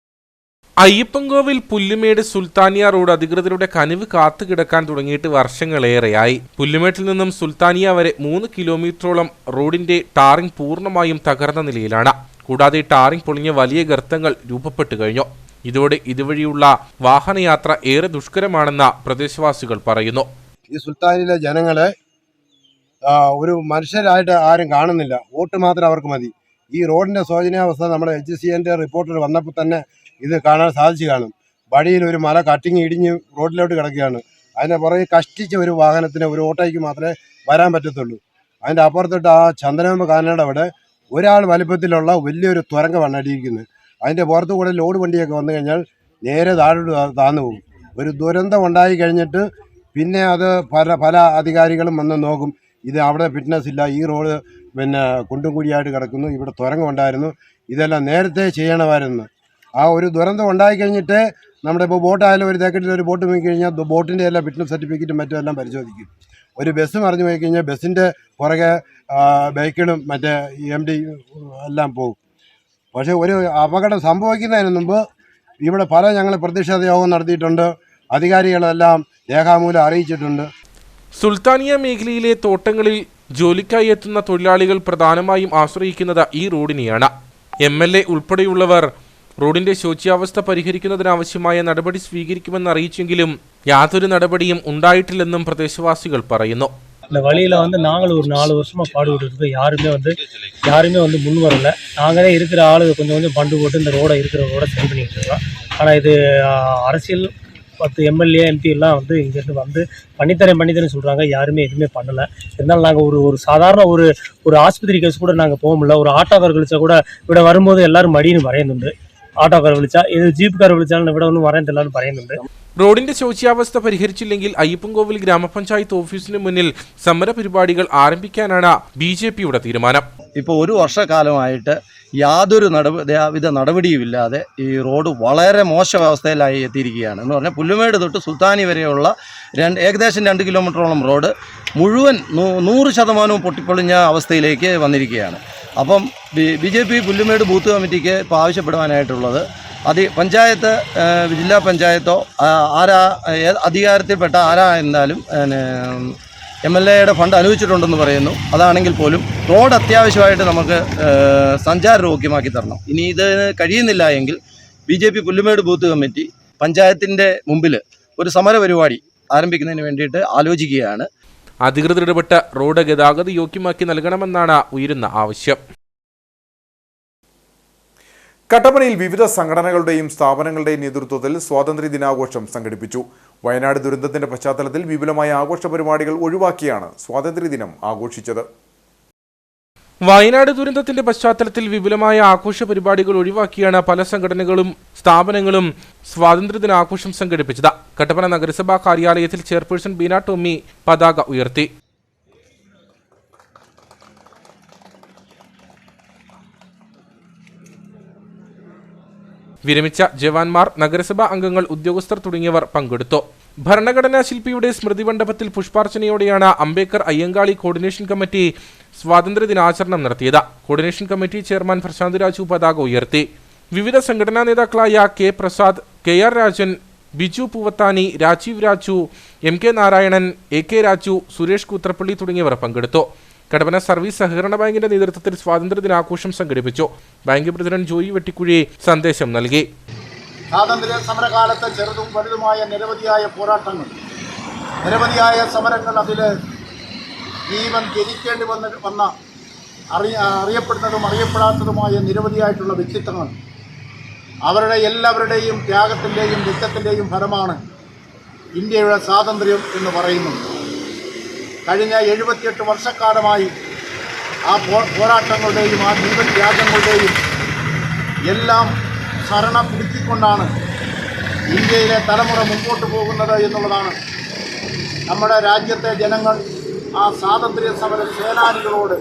S3: അയ്യപ്പൻകോവിൽ പുല്ലുമേട് സുൽത്താനിയ റോഡ് അധികൃതരുടെ കനിവ് കാത്തുകിടക്കാൻ തുടങ്ങിയിട്ട് വർഷങ്ങളേറെയായി. പുല്ലുമേട്ടിൽ നിന്നും സുൽത്താനിയ വരെ 3 കിലോമീറ്ററോളം റോഡിന്റെ ടാറിംഗ് പൂർണ്ണമായും തകർന്ന നിലയിലാണ്. കൂടാതെ ടാറിംഗ് പൊളിഞ്ഞ വലിയ ഗർത്തങ്ങൾ രൂപപ്പെട്ടു കഴിഞ്ഞു. ഇതോടെ ഇതുവഴിയുള്ള വാഹനയാത്ര ഏറെ ദുഷ്കരമാണെന്ന് പ്രദേശവാസികൾ പറയുന്നു.
S17: ഈ സുൽത്താനിലെ ജനങ്ങളെ ഒരു മനുഷ്യരായിട്ട് ആരും കാണുന്നില്ല. വോട്ട് മാത്രം അവർക്ക് മതി. ഈ റോഡിന്റെ ശോചനീയാവസ്ഥ നമ്മുടെ HCNന്റെ റിപ്പോർട്ടിൽ വന്നപ്പോൾ തന്നെ ഇത് കാണാൻ സാധിച്ചു കാണും. വഴിയിൽ ഒരു മല കട്ടിങ് ഇടിഞ്ഞ് റോഡിലോട്ട് കിടക്കുകയാണ്. അതിൻ്റെ പുറകെ കഷ്ടിച്ച ഒരു വാഹനത്തിന്, ഒരു ഓട്ടോയ്ക്ക് മാത്രമേ വരാൻ പറ്റത്തുള്ളൂ. അതിൻ്റെ അപ്പുറത്തോട്ട് ആ ചന്ദനമ്പ് കാനയുടെ അവിടെ ഒരാൾ വലിപ്പത്തിലുള്ള വലിയൊരു തുരങ്കമാണ് അടിയിരിക്കുന്നത്. അതിൻ്റെ പുറത്തു കൂടെ ലോഡ് വണ്ടിയൊക്കെ വന്നു കഴിഞ്ഞാൽ നേരെ താഴോട്ട് താന്നു പോകും. ഒരു ദുരന്തം ഉണ്ടായി കഴിഞ്ഞിട്ട് പിന്നെ അത് പല അധികാരികളും വന്ന് നോക്കും. ഇത് അവിടെ ഫിറ്റ്നസ് ഇല്ല, ഈ റോഡ് കുണ്ടും കുഴിയായിട്ട് കിടക്കുന്നു, ഇവിടെ തുരങ്കം ഉണ്ടായിരുന്നു, ഇതെല്ലാം നേരത്തെ ചെയ്യണമായിരുന്നു. ആ ഒരു ദുരന്തം ഉണ്ടായി കഴിഞ്ഞിട്ട് നമ്മുടെ ഇപ്പോൾ ബോട്ടായാലും ഒരു തേക്കറ്റിൽ ഒരു ബോട്ട് പോയി കഴിഞ്ഞാൽ ബോട്ടിൻ്റെ എല്ലാം ഫിറ്റ്നസ് സർട്ടിഫിക്കറ്റും മറ്റും എല്ലാം പരിശോധിക്കും. ഒരു ബസ് മറിഞ്ഞു പോയി കഴിഞ്ഞാൽ ബസ്സിൻ്റെ പുറകെ ബൈക്കുകളും മറ്റേ MD എല്ലാം പോകും. പക്ഷേ ഒരു അപകടം സംഭവിക്കുന്നതിന് മുമ്പ് ഇവിടെ ഞങ്ങൾ പ്രതിഷേധ യോഗം നടത്തിയിട്ടുണ്ട്. അധികാരികളെല്ലാം രേഖാമൂലം അറിയിച്ചിട്ടുണ്ട്.
S3: സുൽത്താനിയ മേഖലയിലെ തോട്ടങ്ങളിൽ ജോലിക്കായി എത്തുന്ന തൊഴിലാളികൾ പ്രധാനമായും ആശ്രയിക്കുന്നത് ഈ റോഡിനെയാണ്. MLA ഉൾപ്പെടെയുള്ളവർ റോഡിന്റെ ശോച്യാവസ്ഥ പരിഹരിക്കുന്നതിനാവശ്യമായ നടപടി സ്വീകരിക്കുമെന്ന് അറിയിച്ചെങ്കിലും യാതൊരു നടപടിയും ഉണ്ടായിട്ടില്ലെന്നും പ്രദേശവാസികൾ പറയുന്നു.
S18: இந்த வழியில் நாங்கள் ஒரு 4 வருஷமாக பாடுபட்டு இருக்கோம். யாருமே முன் வரல. நாங்களே இருக்கிற ஆளுங்க கொஞ்சம் பண்டு போட்டு இந்த ரோடை சரி பண்ணிட்டு இருக்கோம். ஆனால் இது அரசியல் 10 MLA MP எல்லாம் இங்கேருந்து பண்ணித்தரேன் சொல்கிறாங்க. யாருமே எதுவுமே பண்ணலை. இருந்தாலும் நாங்கள் ஒரு சாதாரண ஒரு ஆஸ்பத்திரி கேஸ் கூட நாங்கள் போக முடியல. ஒரு ஆட்டோக்கார் விழிச்சா கூட ഇവിടെ வரும்போது എല്ലാവരും മടിയെന്ന് പറയുന്നുണ്ട്. ഓട്ടോക്കാർ വിളിച്ചാൽ ഇത് ജീപ്പുകാർ വിളിച്ചാലും ഇവിടെ ഒന്നും പറയുന്നത് എല്ലാവരും പറയുന്നുണ്ട്.
S3: റോഡിന്റെ ശോച്യാവസ്ഥ പരിഹരിച്ചില്ലെങ്കിൽ അയ്യപ്പൻകോവിൽ ഗ്രാമപഞ്ചായത്ത് ഓഫീസിന് മുന്നിൽ സമര പരിപാടികൾ ആരംഭിക്കാനാണ് BJPയുടെ തീരുമാനം.
S19: ഇപ്പോൾ ഒരു വർഷക്കാലമായിട്ട് യാതൊരു വിധ നടപടിയുമില്ലാതെ ഈ റോഡ് വളരെ മോശമവസ്ഥയിലായി എത്തിയിരിക്കുകയാണ്. എന്ന് പറഞ്ഞാൽ പുല്ലുമേട് തൊട്ട് സുൽത്താനി വരെയുള്ള ഏകദേശം 2 കിലോമീറ്ററോളം റോഡ് മുഴുവൻ 100% പൊട്ടിപ്പൊളിഞ്ഞ അവസ്ഥയിലേക്ക് വന്നിരിക്കുകയാണ്. അപ്പം BJP പുല്ലുമേട് ബൂത്ത് കമ്മിറ്റിക്ക് ഇപ്പോൾ ആവശ്യപ്പെടുവാനായിട്ടുള്ളത് പഞ്ചായത്ത്, ജില്ലാ പഞ്ചായത്തോ അധികാരത്തിൽപ്പെട്ട ആരായിരുന്നാലും MLAയുടെ ഫണ്ട് അനുവദിച്ചിട്ടുണ്ടെന്ന് പറയുന്നു. അതാണെങ്കിൽ പോലും റോഡ് അത്യാവശ്യമായിട്ട് നമുക്ക് സഞ്ചാരയോഗ്യമാക്കി തരണം. ഇനി ഇത് കഴിയുന്നില്ല എങ്കിൽ BJP പുല്ലുമേട് ബൂത്ത് കമ്മിറ്റി പഞ്ചായത്തിൻ്റെ മുമ്പിൽ ഒരു സമര പരിപാടി ആരംഭിക്കുന്നതിന് വേണ്ടിയിട്ട് ആലോചിക്കുകയാണ്.
S3: അധികൃതർ ഇടപെട്ട് റോഡ് ഗതാഗത യോഗ്യമാക്കി നൽകണമെന്നാണ് ഉയരുന്ന ആവശ്യം.
S1: കട്ടപ്പനയിൽ വിവിധ സംഘടനകളുടെയും സ്ഥാപനങ്ങളുടെയും നേതൃത്വത്തിൽ സ്വാതന്ത്ര്യ ദിനാഘോഷം സംഘടിപ്പിച്ചു. വയനാട് ദുരന്തത്തിന്റെ പശ്ചാത്തലത്തിൽ വിപുലമായ ആഘോഷ പരിപാടികൾ ഒഴിവാക്കിയാണ് സ്വാതന്ത്ര്യദിനം ആഘോഷിച്ചത്.
S3: വയനാട് ദുരന്തത്തിന്റെ പശ്ചാത്തലത്തിൽ വിപുലമായ ആഘോഷ പരിപാടികൾ ഒഴിവാക്കിയാണ് പല സംഘടനകളും സ്ഥാപനങ്ങളും സ്വാതന്ത്ര്യദിനാഘോഷം സംഘടിപ്പിച്ചത്. കട്ടപ്പന നഗരസഭാ കാര്യാലയത്തിൽ ചെയർപേഴ്സൺ ബീന ടോമി പതാക ഉയർത്തി. വിരമിച്ച ജവാന്മാർ, നഗരസഭാ അംഗങ്ങൾ, ഉദ്യോഗസ്ഥർ തുടങ്ങിയവർ പങ്കെടുത്തു. ഭരണഘടനാ ശില്പിയുടെ സ്മൃതി മണ്ഡപത്തിൽ പുഷ്പാർച്ചനയോടെയാണ് അംബേദ്കർ അയ്യങ്കാളി കോർഡിനേഷൻ കമ്മിറ്റി സ്വാതന്ത്ര്യദിനാചരണം നടത്തിയത്. Coordination committee chairman Prashanth Raju പതാക ഉയർത്തി. വിവിധ സംഘടനാ നേതാക്കളായ K Prasad, KR Rajan, Biju Poovathani, Rajeev Raju, MK Narayanan, AK Raju, Suresh Koothrappally തുടങ്ങിയവർ പങ്കെടുത്തു. കടവന സർവീസ് സഹകരണ ബാങ്കിന്റെ നേതൃത്വത്തിൽ സ്വാതന്ത്ര്യദിനാഘോഷം സംഘടിപ്പിച്ചു. ബാങ്ക് പ്രസിഡന്റ് ജോയി വെട്ടിക്കുഴി സന്ദേശം നൽകി.
S20: സ്വാതന്ത്ര്യ സമരകാലത്ത് ചെറുതും വലുതുമായ നിരവധിയായ പോരാട്ടങ്ങൾ, നിരവധിയായ സമരങ്ങൾ, അതിൽ ജീവൻ ത്യജിക്കേണ്ടി വന്ന അറിയപ്പെടുന്നതും അറിയപ്പെടാത്തതുമായ നിരവധിയായിട്ടുള്ള വ്യക്തിത്വങ്ങൾ, അവരുടെ എല്ലാവരുടെയും ത്യാഗത്തിൻ്റെയും രക്തത്തിൻ്റെയും ഫലമാണ് ഇന്ത്യയുടെ സ്വാതന്ത്ര്യം എന്ന് പറയുന്നത്. കഴിഞ്ഞ 78 വർഷക്കാലമായി ആ പോരാട്ടങ്ങളുടെയും ആ ജീവത്യാഗങ്ങളുടെയും എല്ലാം സ്മരണ പുതുക്കിക്കൊണ്ടാണ് ഇന്ത്യയിലെ തലമുറ മുമ്പോട്ട് പോകുന്നത് എന്നുള്ളതാണ്. നമ്മുടെ രാജ്യത്തെ ജനങ്ങൾ ആ സ്വാതന്ത്ര്യ സമര സേനാനികളോട്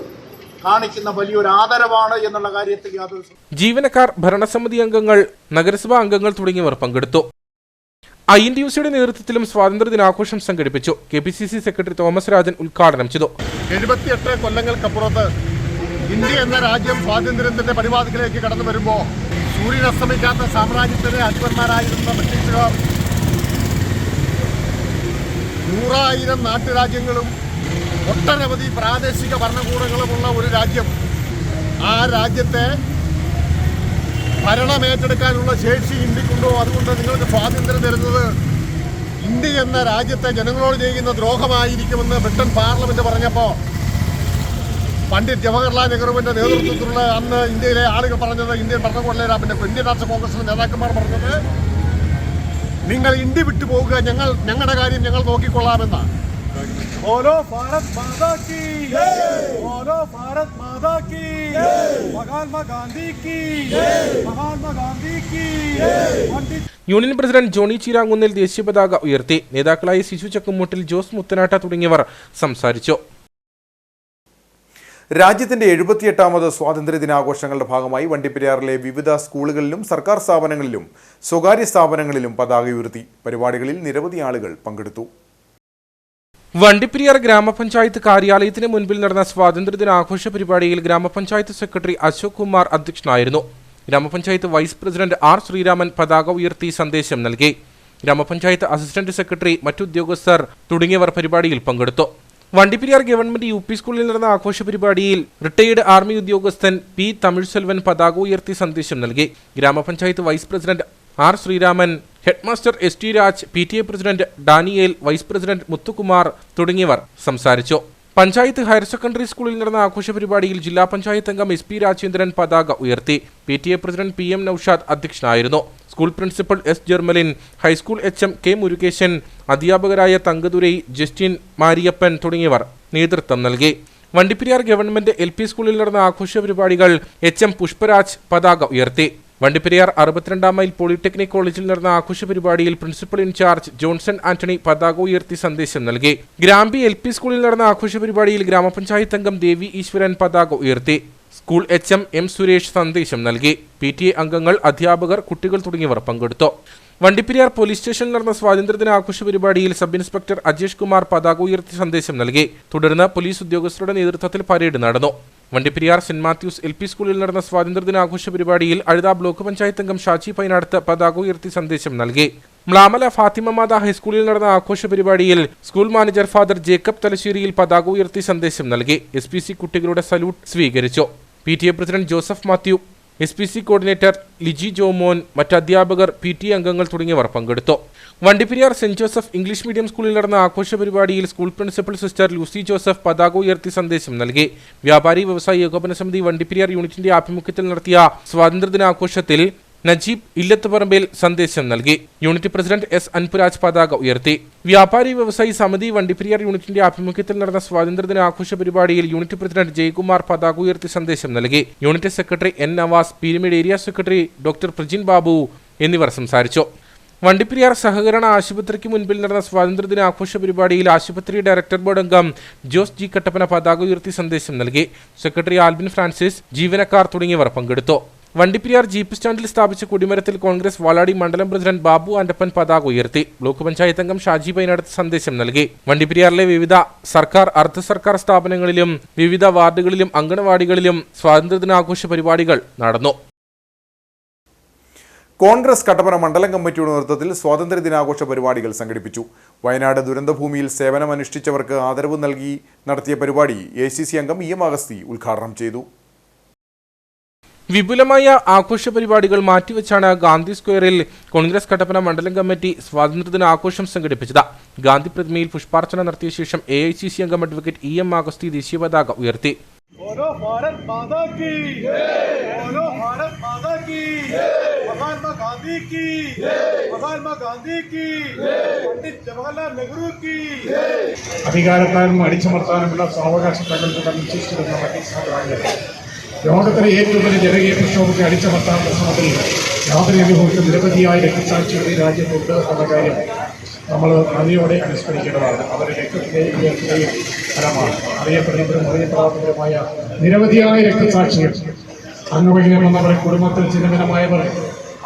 S20: കാണിക്കുന്ന വലിയൊരു ആദരവാണ് എന്നുള്ള കാര്യത്തിൽ യാതൊരു
S3: ജീവനക്കാർ, ഭരണസമിതി അംഗങ്ങൾ, നഗരസഭാ അംഗങ്ങൾ തുടങ്ങിയവർ പങ്കെടുത്തു. INTUCയുടെ നേതൃത്വത്തിലും സ്വാതന്ത്ര്യദിനാഘോഷം സംഘടിപ്പിച്ചു. KPCC സെക്രട്ടറി തോമസ് രാജൻ ഉദ്ഘാടനം ചെയ്തു.
S20: 78 കൊല്ലങ്ങൾക്കപ്പുറത്ത് ഇന്ത്യ എന്ന രാജ്യം സ്വാതന്ത്ര്യത്തിന്റെ പരിപാടികളിലേക്ക് കടന്നു വരുമ്പോൾ സൂര്യൻ അസ്തമിക്കാത്ത സാമ്രാജ്യത്തിലെ അധിപന്മാരായിരുന്ന ബ്രിട്ടീഷുകാർ 100,000 നാട്ടുരാജ്യങ്ങളും ഒട്ടനവധി പ്രാദേശിക ഭരണകൂടങ്ങളുമുള്ള ഒരു രാജ്യം, ആ രാജ്യത്തെ ഭരണമേറ്റെടുക്കാനുള്ള ശേഷി ഇന്ത്യക്കുണ്ടോ? അതുകൊണ്ട് നിങ്ങൾക്ക് സ്വാതന്ത്ര്യം തരുന്നത് ഇന്ത്യ എന്ന രാജ്യത്തെ ജനങ്ങളോട് ചെയ്യുന്ന ദ്രോഹമായിരിക്കുമെന്ന് ബ്രിട്ടൻ പാർലമെന്റ് പറഞ്ഞപ്പോൾ പണ്ഡിറ്റ് ജവഹർലാൽ നെഹ്റുവിന്റെ നേതൃത്വത്തിലുള്ള അന്ന് ഇന്ത്യയിലെ ആളുകൾ പറഞ്ഞത്, ഇന്ത്യൻ ഭരണകൂടത്തിലെ പിന്നെ ഇന്ത്യൻ രാഷ്ട്രീയ കോൺഗ്രസിലെ നേതാക്കന്മാർ പറഞ്ഞത്, നിങ്ങൾ ഇന്ത്യ വിട്ടു പോകുക, ഞങ്ങളുടെ കാര്യം ഞങ്ങൾ നോക്കിക്കൊള്ളാമെന്നാണ്.
S21: बोलो भारत माता की जय, बोलो भारत माता की जय, महात्मा गांधी की जय, महात्मा गांधी की जय.
S3: യൂണിയൻ പ്രസിഡന്റ് ജോണി ചീരാങ്കുന്നിൽ ദേശീയ പതാക ഉയർത്തി. നേതാക്കളായ ശിശു ചക്കുമുട്ടിൽ, ജോസ് മുത്തനാട്ട തുടങ്ങിയവർ സംസാരിച്ചു.
S1: രാജ്യത്തിന്റെ 78ാമത് സ്വാതന്ത്ര്യദിനാഘോഷങ്ങളുടെ ഭാഗമായി വണ്ടിപ്പെരിയാറിലെ വിവിധ സ്കൂളുകളിലും സർക്കാർ സ്ഥാപനങ്ങളിലും സ്വകാര്യ സ്ഥാപനങ്ങളിലും പതാക ഉയർത്തി. പരിപാടികളിൽ നിരവധി ആളുകൾ പങ്കെടുത്തു.
S3: വണ്ടിപ്പെരിയാർ ഗ്രാമപഞ്ചായത്ത് കാര്യാലയത്തിന് മുൻപിൽ നടന്ന സ്വാതന്ത്ര്യദിനാഘോഷ പരിപാടിയിൽ ഗ്രാമപഞ്ചായത്ത് സെക്രട്ടറി അശോക് കുമാർ അധ്യക്ഷനായിരുന്നു. ഗ്രാമപഞ്ചായത്ത് വൈസ് പ്രസിഡന്റ് R. ശ്രീരാമൻ പതാക ഉയർത്തി സന്ദേശം നൽകി. ഗ്രാമപഞ്ചായത്ത് അസിസ്റ്റന്റ് സെക്രട്ടറി, മറ്റുദ്യോഗസ്ഥർ തുടങ്ങിയവർ പരിപാടിയിൽ പങ്കെടുത്തു. വണ്ടിപ്പെരിയാർ ഗവൺമെന്റ് UP സ്കൂളിൽ നടന്ന ആഘോഷ പരിപാടിയിൽ റിട്ടയേർഡ് ആർമി ഉദ്യോഗസ്ഥൻ P. തമിഴ്സെൽവൻ പതാക ഉയർത്തി സന്ദേശം നൽകി. ഗ്രാമപഞ്ചായത്ത് vice president R. Sreeraman, headmaster ST Raj, PTA president Daniel, vice president Muthukumar തുടങ്ങിയവർ സംസാരിച്ചു. പഞ്ചായത്ത് ഹയർ സെക്കൻഡറി സ്കൂളിൽ നടന്ന ആഘോഷ പരിപാടിയിൽ ജില്ലാ പഞ്ചായത്ത് അംഗം SP രാജേന്ദ്രൻ പതാക ഉയർത്തി. PTA പ്രസിഡന്റ് PM നൌഷാദ് അധ്യക്ഷനായിരുന്നു. School principal S. Jermalin, high school HM K. Murukesan, അധ്യാപകരായ തങ്കദുരൈ, ജസ്റ്റിൻ മാരിയപ്പൻ തുടങ്ങിയവർ നേതൃത്വം നൽകി. വണ്ടിപ്പെരിയാർ ഗവൺമെന്റ് LP സ്കൂളിൽ നടന്ന ആഘോഷ പരിപാടികൾ HM പുഷ്പരാജ് പതാക ഉയർത്തി. വണ്ടിപ്പെരിയാർ 62 മൈൽ പോളിടെക്നിക് കോളേജിൽ നടന്ന ആഘോഷ പരിപാടിയിൽ പ്രിൻസിപ്പൽ ഇൻചാർജ് ജോൺസൺ ആന്റണി പതാക ഉയർത്തി സന്ദേശം നൽകി. ഗ്രാമ്പി LP സ്കൂളിൽ നടന്ന ആഘോഷ പരിപാടിയിൽ ഗ്രാമപഞ്ചായത്ത് അംഗം ദേവി ഈശ്വരൻ പതാക ഉയർത്തി. School HM M. സുരേഷ് സന്ദേശം നൽകി. PTA അംഗങ്ങൾ, അധ്യാപകർ, കുട്ടികൾ തുടങ്ങിയവർ പങ്കെടുത്തു. വണ്ടിപ്പെരിയാർ പോലീസ് സ്റ്റേഷനിൽ നടന്ന സ്വാതന്ത്ര്യദിനാഘോഷ പരിപാടിയിൽ സബ് ഇൻസ്പെക്ടർ അജേഷ് കുമാർ പതാക ഉയർത്തി സന്ദേശം നൽകി. തുടർന്ന് പോലീസ് ഉദ്യോഗസ്ഥരുടെ നേതൃത്വത്തിൽ പരേഡ് നടന്നു. വണ്ടിപ്പെരിയാർ സെന്റ് മാത്യൂസ് LP സ്കൂളിൽ നടന്ന സ്വാതന്ത്ര്യദിനാഘോഷ പരിപാടിയിൽ അഴുത ബ്ലോക്ക് പഞ്ചായത്ത് അംഗം ഷാജി പൈനാടത്ത് പതാക ഉയർത്തി സന്ദേശം നൽകി. മ്ലാമല ഫാത്തിമ മാത ഹൈസ്കൂളിൽ നടന്ന ആഘോഷ പരിപാടിയിൽ സ്കൂൾ മാനേജർ ഫാദർ ജേക്കബ് തലശ്ശേരിയിൽ പതാക ഉയർത്തി സന്ദേശം നൽകി. SPC കുട്ടികളുടെ സല്യൂട്ട് സ്വീകരിച്ചു. PTA president Joseph Mathew, SPC coordinator Liji Jomon, മറ്റ് അധ്യാപകർ, PTA അംഗങ്ങൾ തുടങ്ങിയവർ പങ്കെടുത്തു. Vandiperiyar saint Joseph English medium സ്കൂളിൽ നടന്ന ആഘോഷ പരിപാടിയിൽ school principal sister Lucy Joseph പതാക ഉയർത്തി സന്ദേശം നൽകി. വ്യാപാരി വ്യവസായി ഏകോപന സമിതി വണ്ടിപ്പെരിയാർ യൂണിറ്റിന്റെ ആഭിമുഖ്യത്തിൽ നടത്തിയ സ്വാതന്ത്ര്യദിനാഘോഷത്തിൽ നജീബ് ഇല്ലത്തുപറമ്പിൽ സന്ദേശം നൽകി. Unit president S. അൻപുരാജ് പതാക ഉയർത്തി. വ്യാപാരി വ്യവസായി സമിതി വണ്ടിപ്പെരിയാർ യൂണിറ്റിന്റെ ആഭിമുഖ്യത്തിൽ നടന്ന സ്വാതന്ത്ര്യദിനാഘോഷ പരിപാടിയിൽ യൂണിറ്റ് പ്രസിഡന്റ് ജയകുമാർ പതാക ഉയർത്തി സന്ദേശം നൽകി. Unit secretary N. Navas, Peermade area secretary doctor Prajin Babu എന്നിവർ സംസാരിച്ചു. വണ്ടിപ്പെരിയാർ സഹകരണ ആശുപത്രിക്ക് മുൻപിൽ നടന്ന സ്വാതന്ത്ര്യദിനാഘോഷ പരിപാടിയിൽ ആശുപത്രി ഡയറക്ടർ ബോർഡ് അംഗം ജോസ് G. കട്ടപ്പന പതാക ഉയർത്തി സന്ദേശം നൽകി. സെക്രട്ടറി ആൽബിൻ ഫ്രാൻസിസ്, ജീവനക്കാർ തുടങ്ങിയവർ പങ്കെടുത്തു. വണ്ടിപ്പെരിയാർ ജീപ്പ് സ്റ്റാൻഡിൽ സ്ഥാപിച്ച കൊടിമരത്തിൽ കോൺഗ്രസ് വാലാടി മണ്ഡലം പ്രസിഡന്റ് ബാബു ആന്റപ്പൻ പതാക ഉയർത്തി. ബ്ലോക്ക് പഞ്ചായത്ത് അംഗം ഷാജി പൈനാടത്ത് സന്ദേശം നൽകി. വണ്ടിപ്പെരിയാറിലെ വിവിധ സർക്കാർ അർദ്ധ സർക്കാർ സ്ഥാപനങ്ങളിലും വിവിധ വാർഡുകളിലും അങ്കണവാടികളിലും സ്വാതന്ത്ര്യദിനാഘോഷ പരിപാടികൾ നടന്നു.
S1: കോൺഗ്രസ് കട്ടപ്പന മണ്ഡലം കമ്മിറ്റിയുടെ നേതൃത്വത്തിൽ സ്വാതന്ത്ര്യദിനാഘോഷ പരിപാടികൾ സംഘടിപ്പിച്ചു. വയനാട് ദുരന്തഭൂമിയിൽ സേവനമനുഷ്ഠിച്ചവർക്ക് ആദരവ് നൽകി നടത്തിയ പരിപാടി ACC അംഗം EM അഗസ്തി ഉദ്ഘാടനം ചെയ്തു.
S3: വിപുലമായ ആഘോഷ പരിപാടികൾ മാറ്റിവെച്ചാണ് ഗാന്ധി സ്ക്വയറിൽ കോൺഗ്രസ് കട്ടപ്പന മണ്ഡലം കമ്മിറ്റി സ്വാതന്ത്ര്യദിന ആഘോഷം സംഘടിപ്പിച്ചത്. ഗാന്ധി പ്രതിമയിൽ പുഷ്പാർച്ചന നടത്തിയ ശേഷം AICC അംഗം അഡ്വക്കേറ്റ് EM അഗസ്തി ദേശീയ പതാക ഉയർത്തി.
S21: बोलो भारत माता की बोलो भारत माता की महात्मा गांधी की महात्मा गांधी की पंडित जवाहरलाल नेहरू की അധികാരത്താലും അടിച്ചമർത്താനുമുള്ള സാവകാശങ്ങളുടെ നിശ്ചയിച്ചിരുന്ന ലോകത്തിലെ ഏറ്റവും വലിയ ജനകീയ പ്രക്ഷോഭത്തെ അടിച്ചമർത്താനുള്ള ശ്രമത്തിൽ യാതൊരു അനുഭവിക്കുന്ന നിരവധിയായ രക്തസാക്ഷികളെ രാജ്യത്തുണ്ട് എന്ന കാര്യം നമ്മൾ നന്ദിയോടെ അനുസ്മരിക്കേണ്ടതാണ്. അവരുടെ രക്തത്തിൻ്റെയും ഫലമാണ് അറിയപ്പെടുന്നവരും അറിയപ്പെടാത്തവരുമായ നിരവധിയായ രക്തസാക്ഷികൾ. അംഗവൈകല്യം വന്നവർ, കുടുംബത്തിൽ ചിഹ്നമനമായവർ,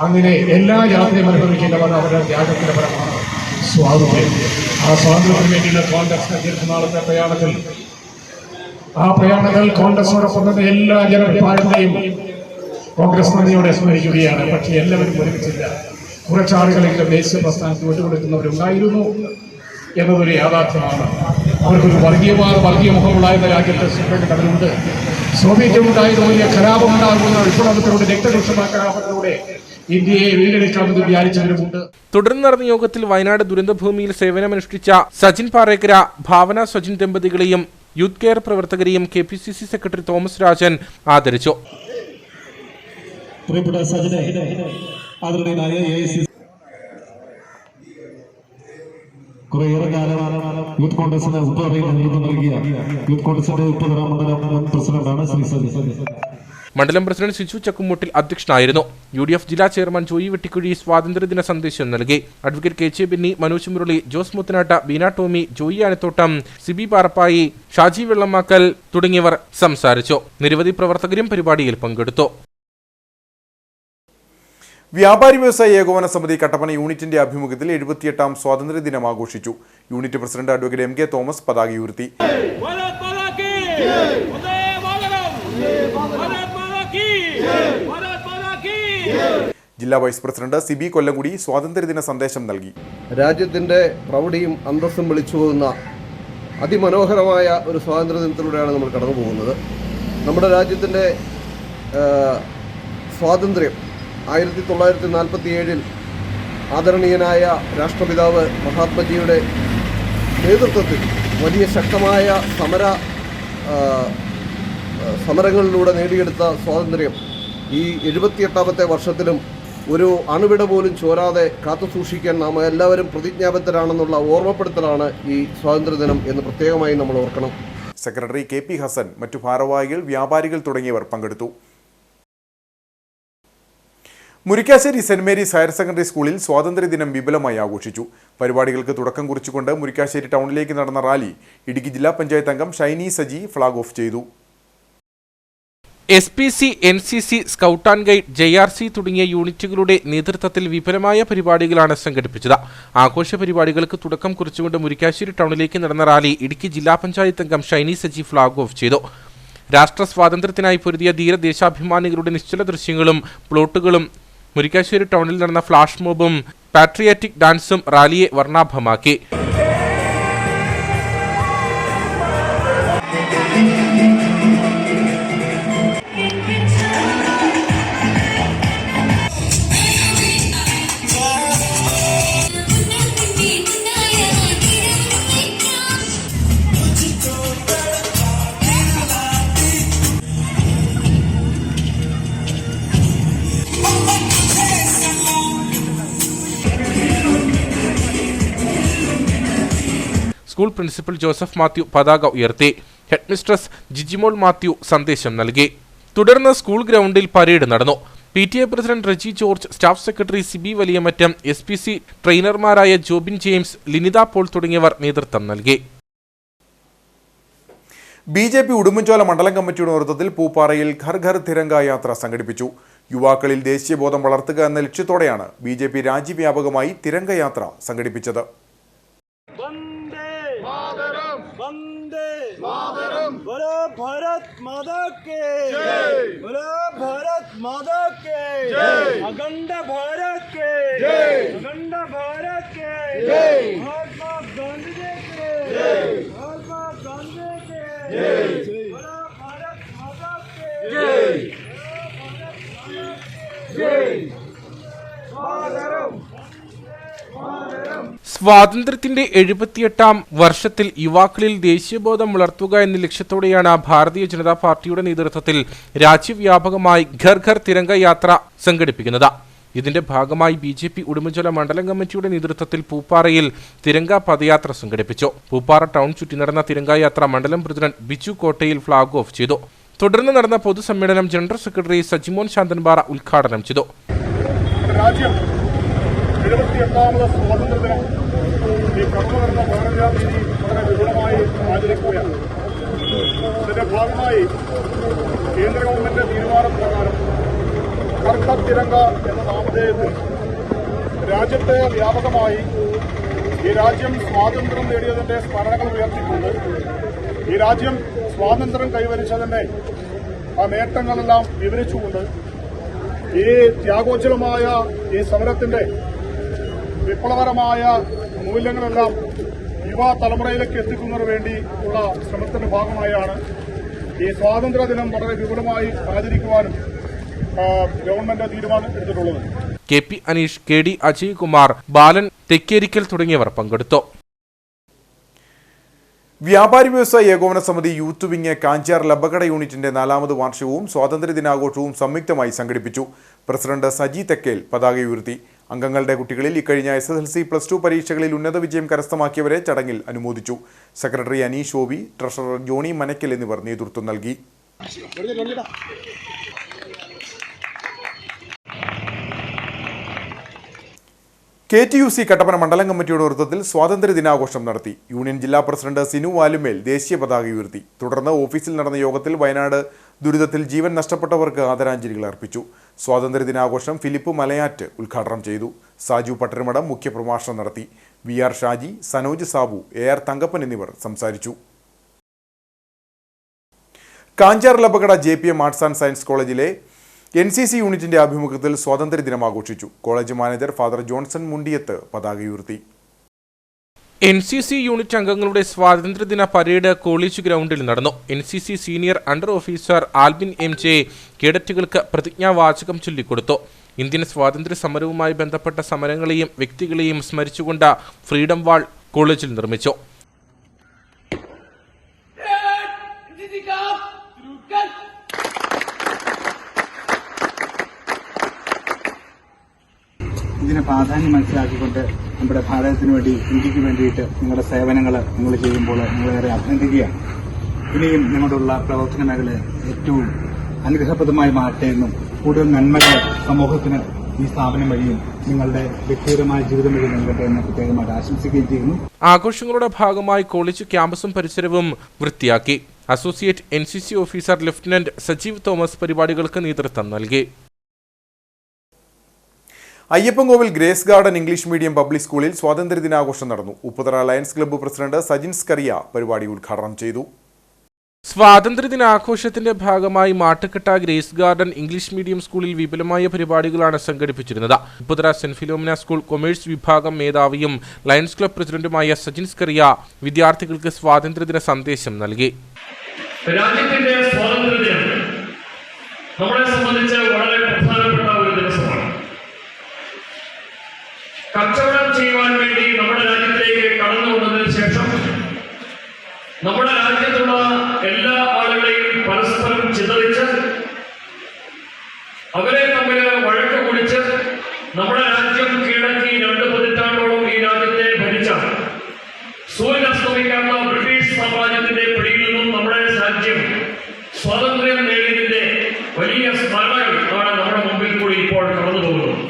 S21: അങ്ങനെ എല്ലാ യാത്രയും അനുഭവിക്കേണ്ടവർ അവരുടെ ത്യാഗത്തിൻ്റെ ഫലമാണ് സ്വാതന്ത്ര്യം. ആ സ്വാതന്ത്ര്യത്തിന് വേണ്ടിയുള്ള കോൺഗ്രസിന്റെ ദീർഘനാളത്തെ പ്രയാണത്തിൽ കോൺഗ്രസിനോടൊപ്പം തന്നെ എല്ലാ ജനവിഭാഗങ്ങളെയും കോൺഗ്രസ് നന്ദിയോടെ സ്മരിക്കുകയാണ്. പക്ഷേ എല്ലാവരും ഒരുമിച്ചില്ല. കുറച്ചാളുകളെങ്കിലും ദേശീയ പ്രസ്ഥാനത്ത് വിട്ടുകൊടുക്കുന്നവരുണ്ടായിരുന്നു എന്നതൊരു യാഥാർത്ഥ്യമാണ്. അവർക്കൊരു വർഗീയ മുഖമുണ്ടായിരുന്ന രാജ്യത്തെ കടലുണ്ട്. സോവിയറ്റ് ഉണ്ടായിരുന്ന വലിയ കലാപമുണ്ടാകുന്ന വിപ്ലവത്തിലൂടെ രക്തരക്ഷമാ കലാപത്തിലൂടെ ഇന്ത്യയെ വീണ്ടെടുക്കാമെന്ന് വിചാരിച്ചവരുമുണ്ട്.
S3: തുടർന്ന് നടന്ന യോഗത്തിൽ വയനാട് ദുരന്തഭൂമിയിൽ സേവനമനുഷ്ഠിച്ച സജിൻ പാറേക്കര, ഭാവന സജിൻ ദമ്പതികളെയും യൂത്ത് കെയർ പ്രവർത്തകരെയും KPCC സെക്രട്ടറി തോമസ് രാജൻ ആദരിച്ചു.
S21: കുറേയേറെ കാലം യൂത്ത് കോൺഗ്രസിന് നേതൃത്വം നൽകിയ യൂത്ത് കോൺഗ്രസിന്റെ മണ്ഡലം പ്രസിഡന്റാണ് ശ്രീ സജി.
S3: മണ്ഡലം പ്രസിഡന്റ് സിജു ചക്കുമൂട്ടിൽ അധ്യക്ഷനായിരുന്നു. UDF ജില്ലാ ചെയർമാൻ ജോയി വെട്ടിക്കുഴി സ്വാതന്ത്ര്യദിന സന്ദേശം നൽകി. അഡ്വക്കേറ്റ് KJ ബെന്നി, മനോജ് മുരളി, ജോസ് മുത്തനാട്ട, ബീന ടോമി, ജോയി ആനത്തോട്ടം, സിബി പാറപ്പായി, ഷാജി വെള്ളമാക്കൽ തുടങ്ങിയവർ സംസാരിച്ചു. നിരവധി പ്രവർത്തകരും പരിപാടിയിൽ പങ്കെടുത്തു.
S1: വ്യാപാരി വ്യവസായ ഏകോപന സമിതി കട്ടപ്പന യൂണിറ്റിന്റെ ആഭിമുഖ്യത്തിൽ 78ാം സ്വാതന്ത്ര്യദിനം ആഘോഷിച്ചു. Unit president advocate MK Thomas പതാക ഉയർത്തി. ജില്ലാ വൈസ് പ്രസിഡന്റ് CB കൊല്ലംകുടി സ്വാതന്ത്ര്യദിന സന്ദേശം നൽകി.
S2: രാജ്യത്തിൻ്റെ പ്രൗഢിയും അന്തസ്സും വിളിച്ചു പോകുന്ന അതിമനോഹരമായ ഒരു സ്വാതന്ത്ര്യദിനത്തിലൂടെയാണ് നമ്മൾ കടന്നു പോകുന്നത്. നമ്മുടെ രാജ്യത്തിൻ്റെ സ്വാതന്ത്ര്യം 1947 ആദരണീയനായ രാഷ്ട്രപിതാവ് മഹാത്മജിയുടെ നേതൃത്വത്തിൽ വലിയ ശക്തമായ സമരങ്ങളിലൂടെ നേടിയെടുത്ത സ്വാതന്ത്ര്യം ഈ 78ാമത്തെ വർഷത്തിലും ഒരു അണുവിട പോലും ചോരാതെ കാത്തുസൂക്ഷിക്കാൻ നാം എല്ലാവരും പ്രതിജ്ഞാബദ്ധരാണെന്നുള്ള ഓർമ്മപ്പെടുത്തലാണ് ഈ സ്വാതന്ത്ര്യദിനം എന്ന് പ്രത്യേകമായി നമ്മൾ ഓർക്കണം.
S1: സെക്രട്ടറി KP ഹസൻ, മറ്റു ഭാരവാഹികൾ, വ്യാപാരികൾ തുടങ്ങിയവർ പങ്കെടുത്തു. Murikkassery saint Mary's higher secondary സ്കൂളിൽ സ്വാതന്ത്ര്യദിനം വിപുലമായി ആഘോഷിച്ചു. പരിപാടികൾക്ക് തുടക്കം കുറിച്ചുകൊണ്ട് മുരിക്കാശ്ശേരി ടൗണിലേക്ക് നടന്ന റാലി ഇടുക്കി ജില്ലാ പഞ്ചായത്ത് അംഗം ഷൈനി സജി ഫ്ളാഗ് ഓഫ് ചെയ്തു.
S3: SPC, NCC, scout and guide, JRC തുടങ്ങിയ യൂണിറ്റുകളുടെ നേതൃത്വത്തിൽ വിപുലമായ പരിപാടികളാണ് സംഘടിപ്പിച്ചത്. ആഘോഷ പരിപാടികൾക്ക് തുടക്കം കുറിച്ചുകൊണ്ട് മുരിക്കാശ്ശേരി ടൗണിലേക്ക് നടന്ന റാലി ഇടുക്കി ജില്ലാ പഞ്ചായത്ത് അംഗം ഷൈനി സജി ഫ്ളാഗ് ഓഫ് ചെയ്തു. രാഷ്ട്ര സ്വാതന്ത്ര്യത്തിനായി പൊരുതിയ ധീര ദേശാഭിമാനികളുടെ നിശ്ചല ദൃശ്യങ്ങളും പ്ലോട്ടുകളും മുരിക്കാശ്ശേരി ടൗണിൽ നടന്ന ഫ്ലാഷ് മോബും പാട്രിയാറ്റിക് ഡാൻസും റാലിയെ വർണ്ണാഭമാക്കി. സ്കൂൾ പ്രിൻസിപ്പൽ ജോസഫ് മാത്യു പതാക ഉയർത്തി. ഹെഡ്മിസ്ട്രസ് ജിജിമോൾ മാത്യു സന്ദേശം നൽകി. തുടർന്ന് സ്കൂൾ ഗ്രൗണ്ടിൽ പരേഡ് നടന്നു. PTA president Reji George, staff secretary CB Valiyamattam, SPC ട്രെയിനർമാരായ ജോബിൻ ജെയിംസ്, ലിനിത പോൾ തുടങ്ങിയവർ നേതൃത്വം നൽകി. BJP ഉടുമ്പൻചോല മണ്ഡലം കമ്മിറ്റിയുടെ നേതൃത്വത്തിൽ പൂപ്പാറയിൽ ഘർ ഘർ തിരങ്ക യാത്ര സംഘടിപ്പിച്ചു.
S1: യുവാക്കളിൽ ദേശീയബോധം വളർത്തുക എന്ന ലക്ഷ്യത്തോടെയാണ് BJP രാജ്യവ്യാപകമായി തിരംഗയാത്ര സംഘടിപ്പിച്ചത്.
S3: സ്വാതന്ത്ര്യത്തിന്റെ 78ാം വർഷത്തിൽ യുവാക്കളിൽ ദേശീയബോധം വളർത്തുക എന്ന ലക്ഷ്യത്തോടെയാണ് ഭാരതീയ ജനതാ പാർട്ടിയുടെ നേതൃത്വത്തിൽ രാജ്യവ്യാപകമായി ഘർ ഘർ തിരംഗ യാത്ര സംഘടിപ്പിക്കുന്നത്. ഇതിന്റെ ഭാഗമായി BJP ഉടുമ്പൻചോല മണ്ഡലം കമ്മിറ്റിയുടെ നേതൃത്വത്തിൽ പൂപ്പാറയിൽ തിരംഗ പദയാത്ര സംഘടിപ്പിച്ചു. പൂപ്പാറ ടൗൺ ചുറ്റി നടന്ന തിരംഗയാത്ര മണ്ഡലം പ്രസിഡന്റ് ബിജു കോട്ടയിൽ ഫ്ളാഗ് ഓഫ് ചെയ്തു. തുടർന്ന് നടന്ന പൊതുസമ്മേളനം ജനറൽ സെക്രട്ടറി സജിമോൻ ശാന്തൻപാറ ഉദ്ഘാടനം ചെയ്തു.
S21: രാജ്യം 78ാമത് സ്വാതന്ത്ര്യദിനം ഈ കടന്നു വരുന്ന 15-ാം തീയതി വളരെ വിപുലമായി ആചരിക്കുകയാണ്. ഇതിന്റെ ഭാഗമായി കേന്ദ്ര ഗവൺമെന്റ് തീരുമാനപ്രകാരം കർക്കർ തിരങ്ക എന്ന നാമധേയത്തിൽ രാജ്യത്തെ വ്യാപകമായി ഈ രാജ്യം സ്വാതന്ത്ര്യം നേടിയതിന്റെ സ്മരണകൾ ഉയർത്തിക്കൊണ്ട് ഈ രാജ്യം സ്വാതന്ത്ര്യം കൈവരിച്ചതിന്റെ ആ നേട്ടങ്ങളെല്ലാം വിവരിച്ചുകൊണ്ട് ഈ ത്യാഗോജ്വലമായ ഈ സമരത്തിന്റെ വിപ്ലവകരമായ മൂല്യങ്ങളെല്ലാം യുവ തലമുറയിലേക്ക് എത്തിക്കുന്നതിന് വേണ്ടി ഉള്ള ശ്രമത്തിന്റെ ഭാഗമായാണ് ഈ സ്വാതന്ത്ര്യദിനം വളരെ വിപുലമായി ആചരിക്കുവാനും ഗവൺമെന്റ് തീരുമാനം എടുത്തിട്ടുള്ളത്.
S3: KP അനീഷ്, KD അജയ് കുമാർ, ബാലൻ തെക്കേരിക്കൽ തുടങ്ങിയവർ പങ്കെടുത്തു.
S1: വ്യാപാരി വ്യവസായ ഏകോപന സമിതി യൂത്ത് വിങ് കാഞ്ചാർ ലബകട യൂണിറ്റിന്റെ 4ാമത് വാർഷികവും സ്വാതന്ത്ര്യദിനാഘോഷവും സംയുക്തമായി സംഘടിപ്പിച്ചു. പ്രസിഡന്റ് സജി തെക്കേൽ പതാക ഉയർത്തി. അംഗങ്ങളുടെ കുട്ടികളിൽ ഇക്കഴിഞ്ഞ SSLC +2 പരീക്ഷകളിൽ ഉന്നത വിജയം കരസ്ഥമാക്കിയവരെ ചടങ്ങിൽ അനുമോദിച്ചു. Secretary Aneesh OB, treasurer Johnny Manakkal എന്നിവർ നേതൃത്വം നൽകി. KTUC കട്ടപ്പന മണ്ഡലം കമ്മിറ്റിയുടെ നേതൃത്വത്തിൽ സ്വാതന്ത്ര്യ ദിനാഘോഷം നടത്തി. യൂണിയൻ ജില്ലാ പ്രസിഡന്റ് സിനു വാലുമേൽ ദേശീയ പതാക ഉയർത്തി. തുടർന്ന് ഓഫീസിൽ നടന്ന യോഗത്തിൽ വയനാട് ദുരിതത്തിൽ ജീവൻ നഷ്ടപ്പെട്ടവർക്ക് ആദരാഞ്ജലികൾ അർപ്പിച്ചു. സ്വാതന്ത്ര്യ ദിനാഘോഷം ഫിലിപ്പ് മലയാറ്റ് ഉദ്ഘാടനം ചെയ്തു. സാജു പട്ടരമടം മുഖ്യപ്രഭാഷണം നടത്തി. VR ഷാജി, സനോജ് സാബു, AR തങ്കപ്പൻ എന്നിവർ സംസാരിച്ചു. Kanchar Labbakkada JPM arts and science കോളേജിലെ NCC യൂണിറ്റിന്റെ ആഭിമുഖ്യത്തിൽ സ്വാതന്ത്ര്യ ദിനം ആഘോഷിച്ചു. College manager father Johnson Mundiyath പതാക ഉയർത്തി.
S3: NCC യൂണിറ്റ് അംഗങ്ങളുടെ സ്വാതന്ത്ര്യദിന പരേഡ് കോളേജ് ഗ്രൗണ്ടിൽ നടന്നു. NCC senior under officer Albin MJ കേഡറ്റുകൾക്ക് പ്രതിജ്ഞാവാചകം ചൊല്ലിക്കൊടുത്തു. ഇന്ത്യൻ സ്വാതന്ത്ര്യ സമരവുമായി ബന്ധപ്പെട്ട സമരങ്ങളെയും വ്യക്തികളെയും സ്മരിച്ചുകൊണ്ട് ഫ്രീഡം വാൾ കോളേജിൽ നിർമ്മിച്ചു.
S4: ഇതിനെ പ്രാധാന്യം മനസ്സിലാക്കിക്കൊണ്ട് നമ്മുടെ ഭാരതത്തിന് വേണ്ടി, ഇന്ത്യക്ക് വേണ്ടിയിട്ട് നിങ്ങളുടെ സേവനങ്ങൾ നിങ്ങൾ ചെയ്യുമ്പോൾ നിങ്ങളേറെ അഭിനന്ദിക്കുകയാണ്. ഇനിയും നിങ്ങളുള്ള പ്രവർത്തന മേഖല ഏറ്റവും അനുഗ്രഹപ്രദമായി മാറട്ടെ എന്നും കൂടുതൽ നന്മകൾ സമൂഹത്തിന് ഈ സ്ഥാപനം വഴിയും നിങ്ങളുടെ വ്യക്തിപരമായ ജീവിതം വഴി നൽകട്ടെ എന്ന് പ്രത്യേകമായിട്ട് ആശംസിക്കുകയും ചെയ്യുന്നു.
S3: ആഘോഷങ്ങളുടെ ഭാഗമായി കോളേജ് ക്യാമ്പസും പരിസരവും വൃത്തിയാക്കി. Associate NCC officer lieutenant Sajeev Thomas പരിപാടികൾക്ക് നേതൃത്വം നൽകി.
S1: Ayyappancoil Grace Garden English medium public സ്കൂളിൽ സ്വാതന്ത്ര്യ ദിനാഘോഷം നടന്നു. Upputhara Lions Club president Sajin Scaria പരിപാടി ഉദ്ഘാടനം ചെയ്തു.
S3: സ്വാതന്ത്ര്യദിനാഘോഷത്തിന്റെ ഭാഗമായി Mattukatta Grace Garden English medium സ്കൂളിൽ വിപുലമായ പരിപാടികളാണ് സംഘടിപ്പിച്ചിരുന്നത്. Upputhara saint Philomena school commerce വിഭാഗം മേധാവിയും ലയൺസ് ക്ലബ്ബ് പ്രസിഡന്റുമായ സജിൻ സ്കറിയ വിദ്യാർത്ഥികൾക്ക് സ്വാതന്ത്ര്യദിന സന്ദേശം നൽകി.
S22: രാജ്യത്തിന്റെ സ്വാതന്ത്ര്യദിനം നമ്മളെ സംബന്ധിച്ച് വളരെ പ്രധാനപ്പെട്ട ഒരു ദിവസമാണ്. കച്ചവടം ചെയ്യുവാൻ വേണ്ടി നമ്മുടെ രാജ്യത്തിലേക്ക് കടന്നു വന്നതിന് ശേഷം നമ്മുടെ രാജ്യത്തുള്ള എല്ലാ ആളുകളെയും പരസ്പരം ചിതറിച്ച് അവരെ തമ്മിൽ വഴക്ക് കുടിച്ച് നമ്മുടെ രാജ്യം കീഴടക്കി 2 പതിറ്റാണ്ടോളം ഈ രാജ്യത്തെ ഭരിച്ച സൂര്യൻ അസ്തമിക്കാത്ത ബ്രിട്ടീഷ് സാമ്രാജ്യത്തിന്റെ പിടിയിൽ നിന്നും നമ്മുടെ രാജ്യം സ്വാതന്ത്ര്യം നേടിയതിന്റെ വലിയ സ്മരണകൾ ആണ് നമ്മുടെ മുമ്പിൽ കൂടി ഇപ്പോൾ കടന്നു പോകുന്നത്.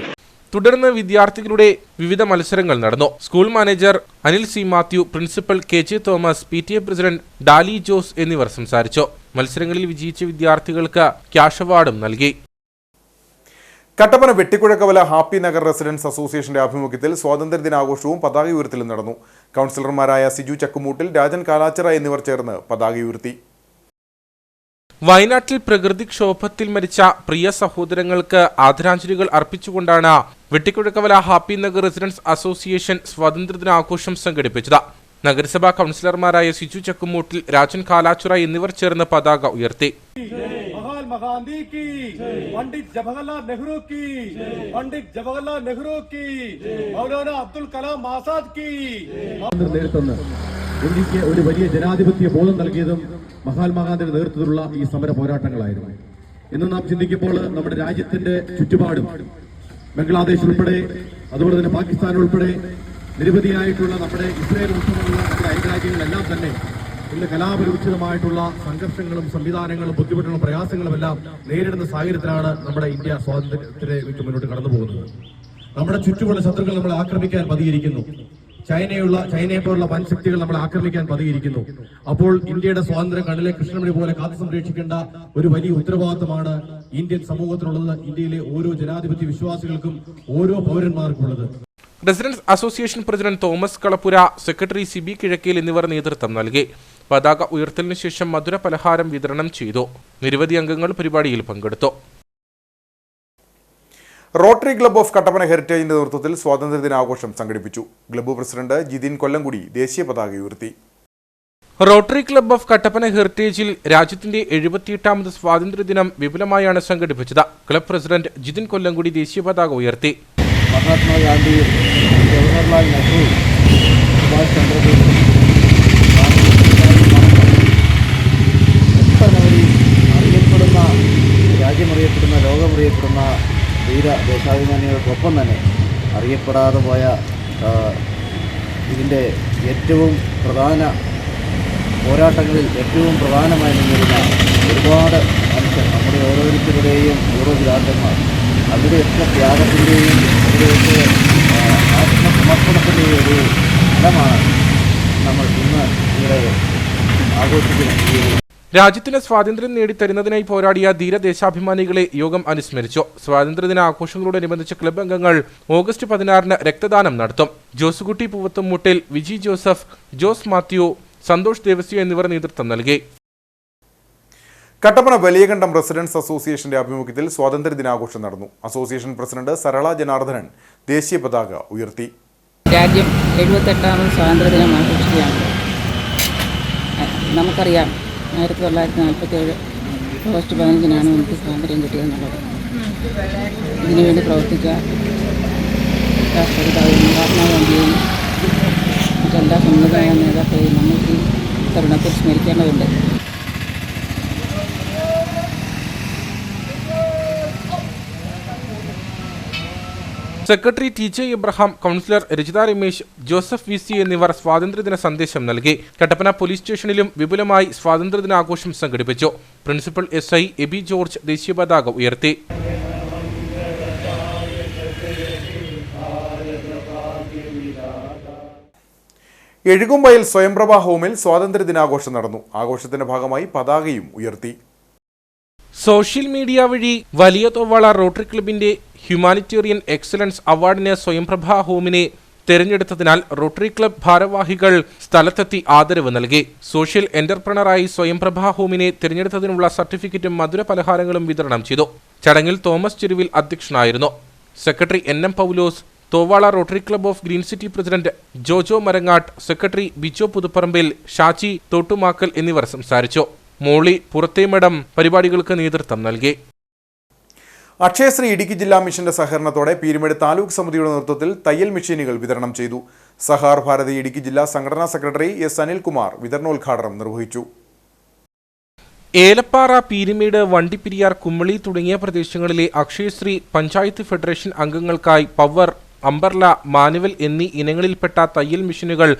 S3: തുടർന്ന് വിദ്യാർത്ഥികളുടെ വിവിധ മത്സരങ്ങൾ നടന്നു. School manager Anil C Mathew, principal KJ Thomas, PTA president Daly Jose എന്നിവർ സംസാരിച്ചു. മത്സരങ്ങളിൽ വിജയിച്ച വിദ്യാർത്ഥികൾക്ക് ക്യാഷ് അവാർഡും നൽകി.
S1: കട്ടപ്പന വെട്ടിക്കുഴക്കവല ഹാപ്പി നഗർ റെസിഡൻസ് അസോസിയേഷന്റെ ആഭിമുഖ്യത്തിൽ സ്വാതന്ത്ര്യദിനാഘോഷവും പതാക ഉയർത്തലും നടന്നു. കൗൺസിലർമാരായ സിജു ചക്കുമൂട്ടിൽ, രാജൻ കാലാച്ചിറ എന്നിവർ ചേർന്ന് പതാക ഉയർത്തി.
S3: വയനാട്ടിൽ പ്രകൃതിക്ഷോഭത്തിൽ മരിച്ച പ്രിയ സഹോദരങ്ങൾക്ക് ആദരാഞ്ജലികൾ അർപ്പിച്ചുകൊണ്ടാണ് വെട്ടിക്കുഴക്കവല ഹാപ്പി നഗർ റെസിഡൻസ് അസോസിയേഷൻ സ്വാതന്ത്ര്യദിനാഘോഷം സംഘടിപ്പിച്ചത്. നഗരസഭാ കൗൺസിലർമാരായ സിജു ചക്കുമൂട്ടിൽ, രാജൻ കാലാച്ചിറ എന്നിവർ ചേർന്ന് പതാക ഉയർത്തി.
S21: गांधी की, पंडित जवाहरलाल नेहरू की, पंडित जवाहरलाल नेहरू की, मौलाना अब्दुल कलाम आजाद की. ഇന്ത്യക്ക് ഒരു വലിയ ജനാധിപത്യ ബോധം നൽകിയതും മഹാത്മാഗാന്ധിയുടെ നേതൃത്വത്തിലുള്ള ഈ സമര പോരാട്ടങ്ങളായിരുന്നു. ഇന്ന് നാം ചിന്തിക്കുമ്പോൾ നമ്മുടെ രാജ്യത്തിന്റെ ചുറ്റുപാടും ബംഗ്ലാദേശ് ഉൾപ്പെടെ, അതുപോലെ തന്നെ പാകിസ്ഥാൻ ഉൾപ്പെടെ നിരവധിയായിട്ടുള്ള നമ്മുടെ ഇസ്രായേൽ ഉൾപ്പെടെയുള്ള നമ്മുടെ അയൽരാജ്യങ്ങളെല്ലാം തന്നെ ഇന്ന് കലാപരിചിതമായിട്ടുള്ള സംഘർഷങ്ങളും സംവിധാനങ്ങളും ബുദ്ധിമുട്ടുകളും പ്രയാസങ്ങളും എല്ലാം നേരിടുന്ന സാഹചര്യത്തിലാണ് നമ്മുടെ ഇന്ത്യ സ്വാതന്ത്ര്യത്തിലേക്ക് മുന്നോട്ട് കടന്നു പോകുന്നത്. നമ്മുടെ ചുറ്റുമുള്ള ശത്രുക്കൾ നമ്മളെ ആക്രമിക്കാൻ പതിയിരിക്കുന്നു. ചൈനയെ പോലുള്ള വൻ ശക്തികൾ നമ്മളെ ആക്രമിക്കാൻ പതിയിരിക്കുന്നു. അപ്പോൾ ഇന്ത്യയുടെ സ്വാതന്ത്ര്യം കണ്ണിലെ കൃഷ്ണമണി പോലെ കാത്തു സംരക്ഷിക്കേണ്ട ഒരു വലിയ ഉത്തരവാദിത്തമാണ് ഇന്ത്യൻ സമൂഹത്തിനുള്ളത്, ഇന്ത്യയിലെ ഓരോ ജനാധിപത്യ വിശ്വാസികൾക്കും ഓരോ പൗരന്മാർക്കുള്ളത്.
S3: റെസിഡൻസ് അസോസിയേഷൻ പ്രസിഡന്റ് തോമസ് കളപ്പുര, സെക്രട്ടറി സിബി കിഴക്കേൽ എന്നിവർ നേതൃത്വം നൽകി. പതാക ഉയർത്തലിനു ശേഷം മധുര പലഹാരം വിതരണം ചെയ്തു. നിരവധി അംഗങ്ങൾ പരിപാടിയിൽ പങ്കെടുത്തു.
S1: റോട്ടറി ക്ലബ്ബ് ഓഫ് കട്ടപ്പന ഹെറിറ്റേജിന്റെ നേതൃത്വത്തിൽ സ്വാതന്ത്ര്യദിനാഘോഷം സംഘടിപ്പിച്ചു. ക്ലബ്ബ് പ്രസിഡന്റ് ജിതിൻ കൊല്ലംകുടി ദേശീയ പതാക ഉയർത്തി.
S3: റോട്ടറി ക്ലബ്ബ് ഓഫ് കട്ടപ്പന ഹെറിറ്റേജിൽ രാജ്യത്തിന്റെ 78ാമത് സ്വാതന്ത്ര്യദിനം വിപുലമായാണ് സംഘടിപ്പിച്ചത്. ക്ലബ്ബ് പ്രസിഡന്റ് ജിതിൻ കൊല്ലംകുടി ദേശീയ പതാക ഉയർത്തി.
S5: മഹാത്മാഗാന്ധി, ജവഹർലാൽ നെഹ്റു, സുഭാഷ് ചന്ദ്രബോസ് അറിയപ്പെടുന്ന, രാജ്യമറിയപ്പെടുന്ന, ലോകമറിയപ്പെടുന്ന ധീര ദേശാഭിമാനികൾക്കൊപ്പം തന്നെ അറിയപ്പെടാതെ പോയ ഇതിൻ്റെ ഏറ്റവും പ്രധാന പോരാട്ടങ്ങളിൽ ഏറ്റവും പ്രധാനമായി നിന്നിരുന്ന ഒരുപാട് മനുഷ്യർ, നമ്മുടെ ഓരോരുത്തരുടെയും പൂർവ്വപിതാക്കന്മാർ, അവരുടെയൊക്കെ ത്യാഗത്തിൻ്റെയും അവരുടെയൊക്കെ ആത്മസമർപ്പണത്തിൻ്റെയും ഒരു ഫലമാണ് നമ്മൾ ഇന്ന് ഇവിടെ ആഘോഷിക്കുന്നത്.
S3: രാജ്യത്തിന് സ്വാതന്ത്ര്യം നേടിത്തരുന്നതിനായി പോരാടിയ ധീരദേശാഭിമാനികളെ യോഗം അനുസ്മരിച്ചു. സ്വാതന്ത്ര്യദിന ആഘോഷങ്ങളോടനുബന്ധിച്ച് ക്ലബ്ബ് അംഗങ്ങൾ ഓഗസ്റ്റ് 16 രക്തദാനം നടത്തും. ജോസുകുട്ടി പൂവത്തുംമുട്ടിൽ, വിജി ജോസഫ്, ജോസ് മാത്യു, സന്തോഷ് ദേവസ്യ എന്നിവർ നേതൃത്വം നൽകി.
S1: കട്ടപ്പന വലിയകണ്ടം റെസിഡൻസ് അസോസിയേഷന്റെ ആഭിമുഖ്യത്തിൽ സ്വാതന്ത്ര്യദിനാഘോഷം നടന്നു. അസോസിയേഷൻ പ്രസിഡന്റ് സരള ജനാർദ്ദനൻ ദേശീയ പതാക ഉയർത്തി.
S6: രാജ്യം 78ാമത് സ്വാതന്ത്ര്യദിനം ആഘോഷിക്കുകയാണ്. നമുക്കറിയാം 1947 ഓഗസ്റ്റ് 15 നമുക്ക് സ്വാതന്ത്ര്യം കിട്ടിയതെന്നുള്ളത്. ഇതിനുവേണ്ടി പ്രവർത്തിച്ച രാഷ്ട്രപിതാവ് മഹാത്മാഗാന്ധിയെയും മറ്റെല്ലാ സമുദായ നേതാക്കളെയും നമ്മൾ ഈ തരുണത്തിൽ സ്മരിക്കേണ്ടതുണ്ട്.
S3: Secretary TJ Ibrahim, councillor Rajitha Ramesh, Joseph VC എന്നിവർ സ്വാതന്ത്ര്യദിന സന്ദേശം നൽകി. കട്ടപ്പന പോലീസ് സ്റ്റേഷനിലും വിപുലമായി സ്വാതന്ത്ര്യദിനാഘോഷം സംഘടിപ്പിച്ചു. പ്രിൻസിപ്പൽ SI എബി ജോർജ് ദേശീയ പതാക ഉയർത്തി.
S1: എഴുകുംവയൽ സ്വയംപ്രഭ ഹോമിൽ സ്വാതന്ത്ര്യദിനാഘോഷം നടന്നു. ആഘോഷത്തിന്റെ ഭാഗമായി പതാകയും ഉയർത്തി.
S3: സോഷ്യൽ മീഡിയ വഴി വലിയ തോവാള റോട്ടറി ക്ലബിന്റെ ഹ്യൂമാനിറ്റേറിയൻ എക്സലൻസ് അവാർഡിന് സ്വയംപ്രഭ ഹോമിനെ തെരഞ്ഞെടുത്തതിനാൽ റോട്ടറി ക്ലബ് ഭാരവാഹികൾ സ്ഥലത്തെത്തി ആദരവ് നൽകി. സോഷ്യൽ എന്റർപ്രണറായി സ്വയംപ്രഭ ഹോമിനെ തിരഞ്ഞെടുത്തതിനുള്ള സർട്ടിഫിക്കറ്റും മധുര പലഹാരങ്ങളും വിതരണം ചെയ്തു. ചടങ്ങിൽ തോമസ് ചെരുവിൽ അധ്യക്ഷനായിരുന്നു. Secretary NM Paulose, Thovala rotary club of green city president Jojo Marangattu, secretary Bijo Puthuparambil, Shaji Thottumakkal എന്നിവർ സംസാരിച്ചു. മോളി പുറത്തേമഠം പരിപാടികൾക്ക് നേതൃത്വം നൽകി.
S1: അക്ഷയശ്രീ ഇടുക്കി ജില്ലാ മിഷന്റെ സഹകരണത്തോടെ പീരുമേട് താലൂക്ക് സമിതിയുടെ നേതൃത്വത്തിൽ തയ്യൽ മെഷീനുകൾ വിതരണം ചെയ്തു. സഹാർ ഭാരതി ഇടുക്കി ജില്ലാ സംഘടനാ സെക്രട്ടറി S അനിൽകുമാർ വിതരണോദ്ഘാടനം നിർവഹിച്ചു.
S3: ഏലപ്പാറ, പീരുമേട്, വണ്ടിപ്പെരിയാർ, കുമ്മളി തുടങ്ങിയ പ്രദേശങ്ങളിലെ അക്ഷയശ്രീ പഞ്ചായത്ത് ഫെഡറേഷൻ അംഗങ്ങൾക്കായി പവർ, അംബർല, മാനുവൽ എന്നീ ഇനങ്ങളിൽപ്പെട്ട തയ്യൽ മെഷീനുകൾ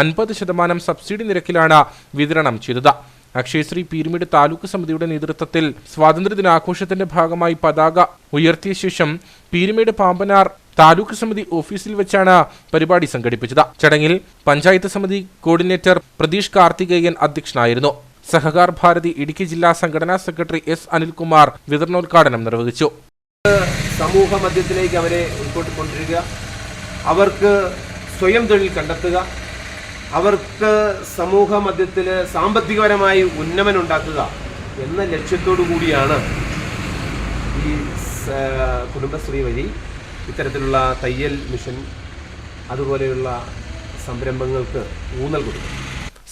S3: 50% സബ്സിഡി നിരക്കിലാണ് വിതരണം ചെയ്തത്. അക്ഷയശ്രീ പീരുമേട് താലൂക്ക് സമിതിയുടെ നേതൃത്വത്തിൽ സ്വാതന്ത്ര്യദിനാഘോഷത്തിന്റെ ഭാഗമായി പതാക ഉയർത്തിയ ശേഷം പീരുമേട് പാമ്പനാർ താലൂക്ക് സമിതി ഓഫീസിൽ വെച്ചാണ് പരിപാടി സംഘടിപ്പിച്ചത്. ചടങ്ങിൽ പഞ്ചായത്ത് സമിതി കോർഡിനേറ്റർ പ്രതീഷ് കാർത്തികേയൻ അധ്യക്ഷനായിരുന്നു. സഹകാർ ഭാരതി ഇടുക്കി ജില്ലാ സംഘടനാ സെക്രട്ടറി S അനിൽകുമാർ വിതരണോദ്ഘാടനം നിർവഹിച്ചു.
S8: സമൂഹ മധ്യത്തിലേക്ക് അവരെ ഉൾക്കൊണ്ടുകൊണ്ടിരിക്കുക, അവർക്ക് സ്വയം തൊഴിൽ കണ്ടെത്തുക, അവർക്ക് സമൂഹ മധ്യത്തിൽ സാമ്പത്തികപരമായി ഉന്നമനം ഉണ്ടാക്കുക എന്ന ലക്ഷ്യത്തോടു കൂടിയാണ് ഈ കുടുംബശ്രീ വഴി ഇത്തരത്തിലുള്ള തയ്യൽ മിഷൻ അതുപോലെയുള്ള സംരംഭങ്ങൾക്ക് ഊന്നൽ കൊടുക്കുന്നത്.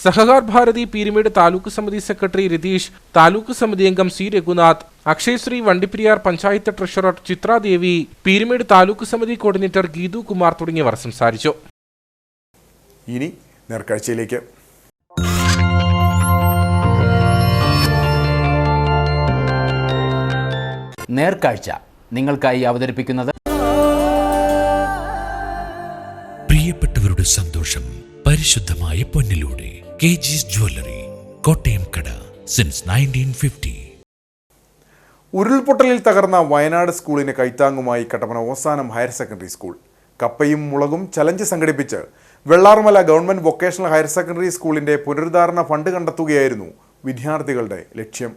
S3: സഹകാർ ഭാരതി പീരുമേട് താലൂക്ക് സമിതി സെക്രട്ടറി രതീഷ്, താലൂക്ക് സമിതി അംഗം സി രഘുനാഥ്, അക്ഷയശ്രീ വണ്ടിപ്പെരിയാർ പഞ്ചായത്ത് ട്രഷറർ ചിത്രാദേവി, പീരുമേട് താലൂക്ക് സമിതി കോർഡിനേറ്റർ ഗീതു കുമാർ തുടങ്ങിയവർ സംസാരിച്ചു.
S1: ഇനി നേർക്കാഴ്ചയിലേക്ക്.
S9: നേർക്കാഴ്ച നിങ്ങൾക്കായി അവതരിപ്പിക്കുന്നത്
S23: പ്രിയപ്പെട്ടവരുടെ സന്തോഷം പരിശുദ്ധമായ പൊന്നിലൂടെ KG's ജ്വല്ലറി, കോട്ടയം കട, സിൻസ് 1950.
S1: ഉരുൾപൊട്ടലിൽ തകർന്ന വയനാട് സ്കൂളിന് കൈത്താങ്ങുമായി Kattappana Ozanam higher secondary school കപ്പയും മുളകും ചലഞ്ച് സംഘടിപ്പിച്ച് Vellarmala government vocational higher secondary സ്കൂളിന്റെ പുനരുദ്ധാരണ ഫണ്ട് കണ്ടെത്തുകയായിരുന്നു വിദ്യാർത്ഥികളുടെ ലക്ഷ്യം.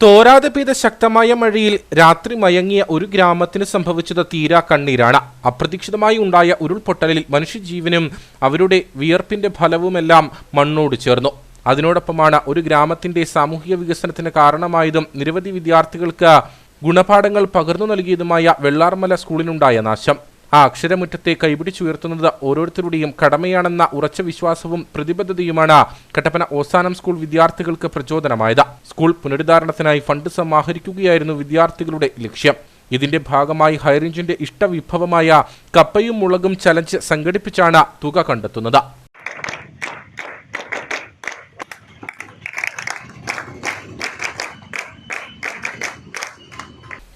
S3: തോരാതെ പെയ്ത ശക്തമായ മഴയിൽ രാത്രി മയങ്ങിയ ഒരു ഗ്രാമത്തിന് സംഭവിച്ചത് തീരാ കണ്ണീരാണ്. അപ്രതീക്ഷിതമായി ഉണ്ടായ ഉരുൾപൊട്ടലിൽ മനുഷ്യജീവനും അവരുടെ വിയർപ്പിന്റെ ഫലവുമെല്ലാം മണ്ണോട് ചേർന്നു. അതിനോടൊപ്പമാണ് ഒരു ഗ്രാമത്തിന്റെ സാമൂഹിക വികസനത്തിന് കാരണമായതും നിരവധി വിദ്യാർത്ഥികൾക്ക് ഗുണപാഠങ്ങൾ പകർന്നു നൽകിയതുമായ വെള്ളാർമല സ്കൂളിനുണ്ടായ നാശം. ആ അക്ഷരമുറ്റത്തെ കൈപിടിച്ചുയർത്തുന്നത് ഓരോരുത്തരുടെയും കടമയാണെന്ന ഉറച്ച വിശ്വാസവും പ്രതിബദ്ധതയുമാണ് കട്ടപ്പന ഓസാനം സ്കൂൾ വിദ്യാർത്ഥികൾക്ക് പ്രചോദനമായത്. സ്കൂൾ പുനരുദ്ധാരണത്തിനായി ഫണ്ട് സമാഹരിക്കുകയായിരുന്നു വിദ്യാർത്ഥികളുടെ ലക്ഷ്യം. ഇതിന്റെ ഭാഗമായി ഹൈറേഞ്ചിന്റെ ഇഷ്ടവിഭവമായ കപ്പയും മുളകും ചലഞ്ച് സംഘടിപ്പിച്ചാണ് തുക കണ്ടെത്തുന്നത്.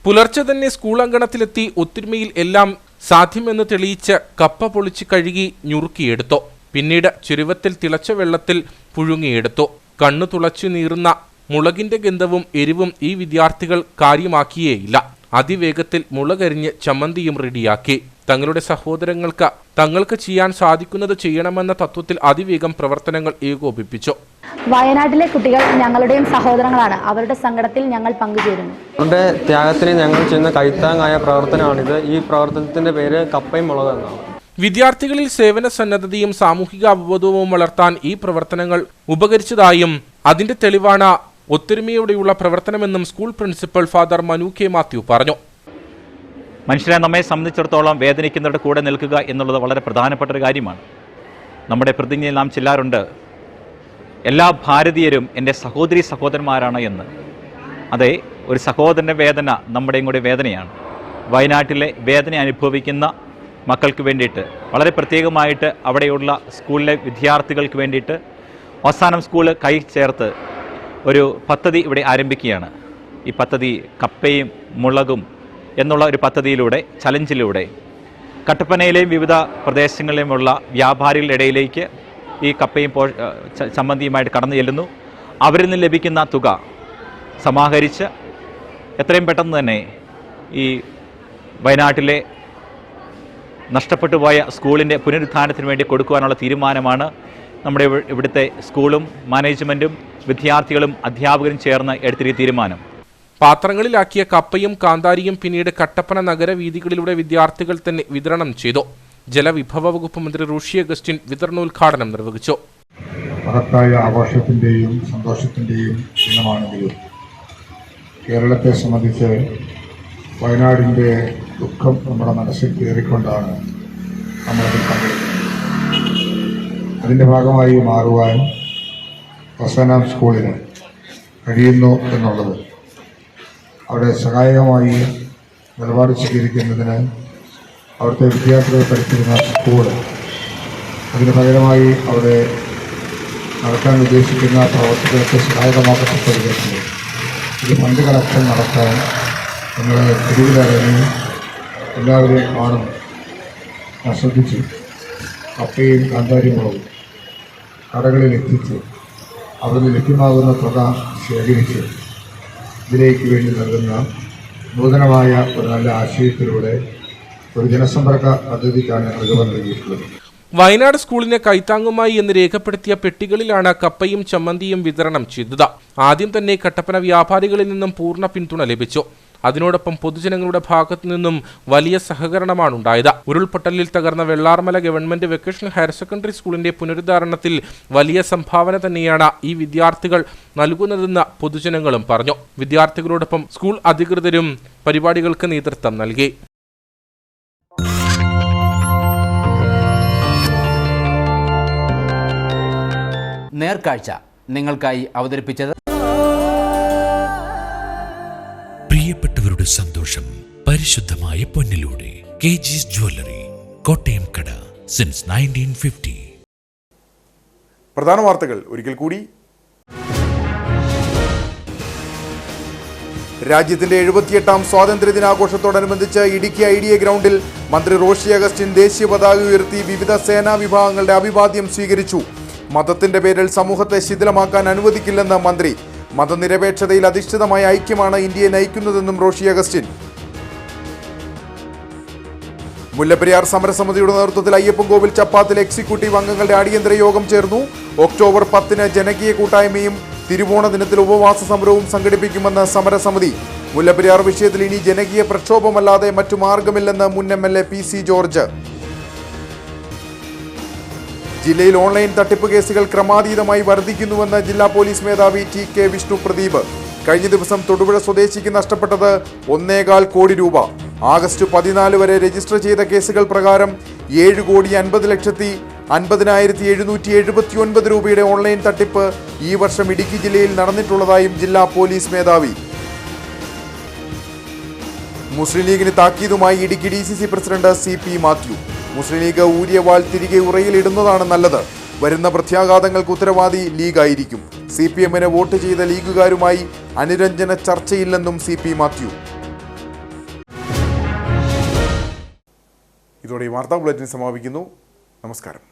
S3: പുലർച്ചെ തന്നെ സ്കൂൾ അങ്കണത്തിലെത്തി ഒത്തൊരുമയിൽ എല്ലാം സാധ്യമെന്ന് തെളിയിച്ച് കപ്പ പൊളിച്ച് കഴുകി ഞുറുക്കിയെടുത്തു. പിന്നീട് ചുരുവത്തിൽ തിളച്ച വെള്ളത്തിൽ പുഴുങ്ങിയെടുത്തു. കണ്ണു തുളച്ചു നീറുന്ന മുളകിന്റെ ഗന്ധവും എരിവും ഈ വിദ്യാർത്ഥികൾ കാര്യമാക്കിയേയില്ല. അതിവേഗത്തിൽ മുളകരിഞ്ഞ് ചമ്മന്തിയും റെഡിയാക്കി. തങ്ങളുടെ സഹോദരങ്ങൾക്ക് തങ്ങൾക്ക് ചെയ്യാൻ സാധിക്കുന്നത് ചെയ്യണമെന്ന തത്വത്തിൽ അതിവേഗം പ്രവർത്തനങ്ങൾ ഏകോപിപ്പിച്ചു.
S24: വയനാട്ടിലെ കുട്ടികൾ ഞങ്ങളുടെയും സഹോദരങ്ങളാണ്. അവരുടെ സങ്കടത്തിൽ ഞങ്ങൾ പങ്കുചേരുന്നു.
S25: അവരുടെ ത്യാഗത്തിന് ഞങ്ങൾ ചെയ്യുന്ന കൈത്താങ്ങായ പ്രവർത്തനമാണിത്. ഈ പ്രവർത്തനത്തിന്റെ പേര് കപ്പയും മുളക് എന്നാണ്.
S3: വിദ്യാർത്ഥികളിൽ സേവന സന്നദ്ധതയും സാമൂഹിക അവബോധവും വളർത്താൻ ഈ പ്രവർത്തനങ്ങൾ ഉപകരിച്ചതായും അതിന്റെ തെളിവാണ് ഒത്തൊരുമയോടെയുള്ള പ്രവർത്തനമെന്നും school principal father Manu K Mathew പറഞ്ഞു.
S26: മനുഷ്യരെ നമ്മെ സംബന്ധിച്ചിടത്തോളം വേദനിക്കുന്നവരുടെ കൂടെ നിൽക്കുക എന്നുള്ളത് വളരെ പ്രധാനപ്പെട്ട ഒരു കാര്യമാണ്. നമ്മുടെ പ്രതിജ്ഞയിൽ നാം ചെല്ലാറുണ്ട്, എല്ലാ ഭാരതീയരും എൻ്റെ സഹോദരി സഹോദരന്മാരാണ് എന്ന്. അതെ, ഒരു സഹോദരൻ്റെ വേദന നമ്മുടെയും കൂടെ വേദനയാണ്. വയനാട്ടിലെ വേദന അനുഭവിക്കുന്ന മക്കൾക്ക് വേണ്ടിയിട്ട് വളരെ പ്രത്യേകമായിട്ട് അവിടെയുള്ള സ്കൂളിലെ വിദ്യാർത്ഥികൾക്ക് വേണ്ടിയിട്ട് ഓസാനം സ്കൂൾ കൈ ചേർത്ത് ഒരു പദ്ധതി ഇവിടെ ആരംഭിക്കുകയാണ്. ഈ പദ്ധതി കപ്പയും മുളകും എന്നുള്ള ഒരു പദ്ധതിയിലൂടെ, ചലഞ്ചിലൂടെ കട്ടപ്പനയിലെയും വിവിധ പ്രദേശങ്ങളിലുമുള്ള വ്യാപാരികളുടെ ഇടയിലേക്ക് ഈ കപ്പയും ചമ്മന്തിയുമായിട്ട് കടന്നു ചെല്ലുന്നു. അവരിൽ നിന്ന് ലഭിക്കുന്ന തുക സമാഹരിച്ച് എത്രയും പെട്ടെന്ന് തന്നെ ഈ വയനാട്ടിലെ നഷ്ടപ്പെട്ടു പോയ സ്കൂളിൻ്റെ പുനരുദ്ധാരണത്തിന് വേണ്ടി കൊടുക്കുവാനുള്ള തീരുമാനമാണ് നമ്മുടെ ഇവിടുത്തെ സ്കൂളും മാനേജ്മെൻറ്റും വിദ്യാർത്ഥികളും അധ്യാപകരും ചേർന്ന് എടുത്തിയ തീരുമാനം.
S3: പാത്രങ്ങളിലാക്കിയ കപ്പയും കാന്താരിയും പിന്നീട് കട്ടപ്പന നഗരവീഥികളിലൂടെ വിദ്യാർത്ഥികൾ തന്നെ വിതരണം ചെയ്തു. ജലവിഭവ വകുപ്പ് മന്ത്രി റോഷി അഗസ്റ്റിൻ വിതരണോദ്ഘാടനം നിർവഹിച്ചു.
S7: മഹത്തായ ആഘോഷത്തിൻ്റെയും സന്തോഷത്തിൻ്റെയും ദിനമാണെങ്കിലും കേരളത്തെ സംബന്ധിച്ച് വയനാടിൻ്റെ ദുഃഖം നമ്മുടെ മനസ്സിൽ കയറിക്കൊണ്ടാണ് നമ്മളതിൽ പങ്കെടുക്കുന്നത്. അതിൻ്റെ ഭാഗമായി മാറുവാൻ ഓസാനം സ്കൂളിന് കഴിയുന്നു എന്നുള്ളത് അവിടെ സഹായകമായി നിലപാട് സ്വീകരിക്കുന്നതിന് അവിടുത്തെ വിദ്യാർത്ഥികൾ പഠിച്ചിരുന്ന സ്കൂൾ അതിന് പകരമായി അവിടെ നടത്താൻ ഉദ്ദേശിക്കുന്ന പ്രവർത്തനങ്ങൾക്ക് സഹായകമാക്കപ്പെട്ട വിധത്തിൽ ഇത് ഫണ്ട് കളക്ഷൻ നടത്താൻ നിങ്ങൾ തെരുവിലിറങ്ങി എല്ലാവരെയും കാണും ആസ്വദിച്ച് കപ്പയും കാന്താരി മുളകും കടകളിൽ എത്തിച്ച് അവിടുന്ന് ലഭ്യമാകുന്ന തുക ശേഖരിച്ച് ഇതിലേക്ക് വേണ്ടി നൽകുന്ന നൂതനമായ ഒരു നല്ല ആശയത്തിലൂടെ ഒരു ജനസമ്പർക്ക പദ്ധതിക്കാണ് ഞങ്ങൾ രൂപം നൽകിയിട്ടുള്ളത്.
S3: വയനാട് സ്കൂളിന് കൈത്താങ്ങുമായി എന്ന് രേഖപ്പെടുത്തിയ പെട്ടികളിലാണ് കപ്പയും ചമ്മന്തിയും വിതരണം ചെയ്തത്. ആദ്യം തന്നെ കട്ടപ്പന വ്യാപാരികളിൽ നിന്നും പൂർണ്ണ പിന്തുണ ലഭിച്ചു. അതിനോടൊപ്പം പൊതുജനങ്ങളുടെ ഭാഗത്തു നിന്നും വലിയ സഹകരണമാണ് ഉണ്ടായത്. ഉരുൾപൊട്ടലിൽ തകർന്ന Vellarmala government vocational higher secondary സ്കൂളിന്റെ പുനരുദ്ധാരണത്തിൽ വലിയ സംഭാവന തന്നെയാണ് ഈ വിദ്യാർത്ഥികൾ നൽകുന്നതെന്ന് പൊതുജനങ്ങളും പറഞ്ഞു. വിദ്യാർത്ഥികളോടൊപ്പം സ്കൂൾ അധികൃതരും പരിപാടികൾക്ക് നേതൃത്വം നൽകി.
S9: നേർക്കാഴ്ച നിങ്ങൾക്കായി അവതരിപ്പിച്ചത്
S23: പ്രിയപ്പെട്ടവരുടെ സന്തോഷം പരിശുദ്ധമായ പൊന്നിലൂടെ കെജിസ് ജ്വല്ലറി, കോട്ടയം കട, സിൻസ് 1950.
S1: പ്രധാന വാർത്തകൾ ഒരിക്കൽ കൂടി. രാജ്യത്തിന്റെ 78ാം സ്വാതന്ത്ര്യദിനാഘോഷത്തോടനുബന്ധിച്ച് ഇടുക്കി IDA ഗ്രൗണ്ടിൽ മന്ത്രി റോഷി അഗസ്റ്റിൻ ദേശീയ പതാക ഉയർത്തി വിവിധ സേനാ വിഭാഗങ്ങളുടെ അഭിവാദ്യം സ്വീകരിച്ചു. മതത്തിന്റെ പേരിൽ സമൂഹത്തെ ശിഥിലമാക്കാൻ അനുവദിക്കില്ലെന്ന് മന്ത്രി. മതനിരപേക്ഷതയിൽ അധിഷ്ഠിതമായ ഐക്യമാണ് ഇന്ത്യയെ നയിക്കുന്നതെന്നും റോഷി അഗസ്റ്റിൻ. മുല്ലപ്പെരിയാർ സമരസമിതിയുടെ നേതൃത്വത്തിൽ അയ്യപ്പൻകോവിൽ ചപ്പാത്തിൽ എക്സിക്യൂട്ടീവ് അംഗങ്ങളുടെ അടിയന്തര യോഗം ചേർന്നു. ഒക്ടോബർ 10-ന് ജനകീയ കൂട്ടായ്മയും തിരുവോണ ദിനത്തിൽ ഉപവാസ സമരവും സംഘടിപ്പിക്കുമെന്ന് സമരസമിതി. മുല്ലപ്പെരിയാർ വിഷയത്തിൽ ഇനി ജനകീയ പ്രക്ഷോഭമല്ലാതെ മറ്റു മാർഗമില്ലെന്ന് മുൻ MLA PC ജോർജ്. ജില്ലയിൽ ഓൺലൈൻ തട്ടിപ്പ് കേസുകൾ ക്രമാതീതമായി വർദ്ധിക്കുന്നുവെന്ന് ജില്ലാ പോലീസ് മേധാവി TK വിഷ്ണു പ്രദീപ്. കഴിഞ്ഞ ദിവസം തൊടുപുഴ സ്വദേശിക്ക് നഷ്ടപ്പെട്ടത് 1.25 കോടി രൂപ. ആഗസ്റ്റ് 14 വരെ രജിസ്റ്റർ ചെയ്ത കേസുകൾ പ്രകാരം 7,50,50,779 രൂപയുടെ ഓൺലൈൻ തട്ടിപ്പ് ഈ വർഷം ഇടുക്കി ജില്ലയിൽ നടന്നിട്ടുള്ളതായും ജില്ലാ പോലീസ് മേധാവി. മുസ്ലിം ലീഗിന് താക്കീതുമായി Idukki DCC president CP Mathew. Muslim League ഊരിയ വാൾ തിരികെ ഉറയിലിടുന്നതാണ് നല്ലത്. വരുന്ന പ്രത്യാഘാതങ്ങൾക്ക് ഉത്തരവാദി ലീഗായിരിക്കും. CPM-ന് വോട്ട് ചെയ്ത ലീഗുകാരുമായി അനുരഞ്ജന ചർച്ചയില്ലെന്നും CP മാത്യു. ഇതോടെ ഈ വാർത്താ ബുള്ളറ്റിൻ സമാപിക്കുന്നു. നമസ്കാരം.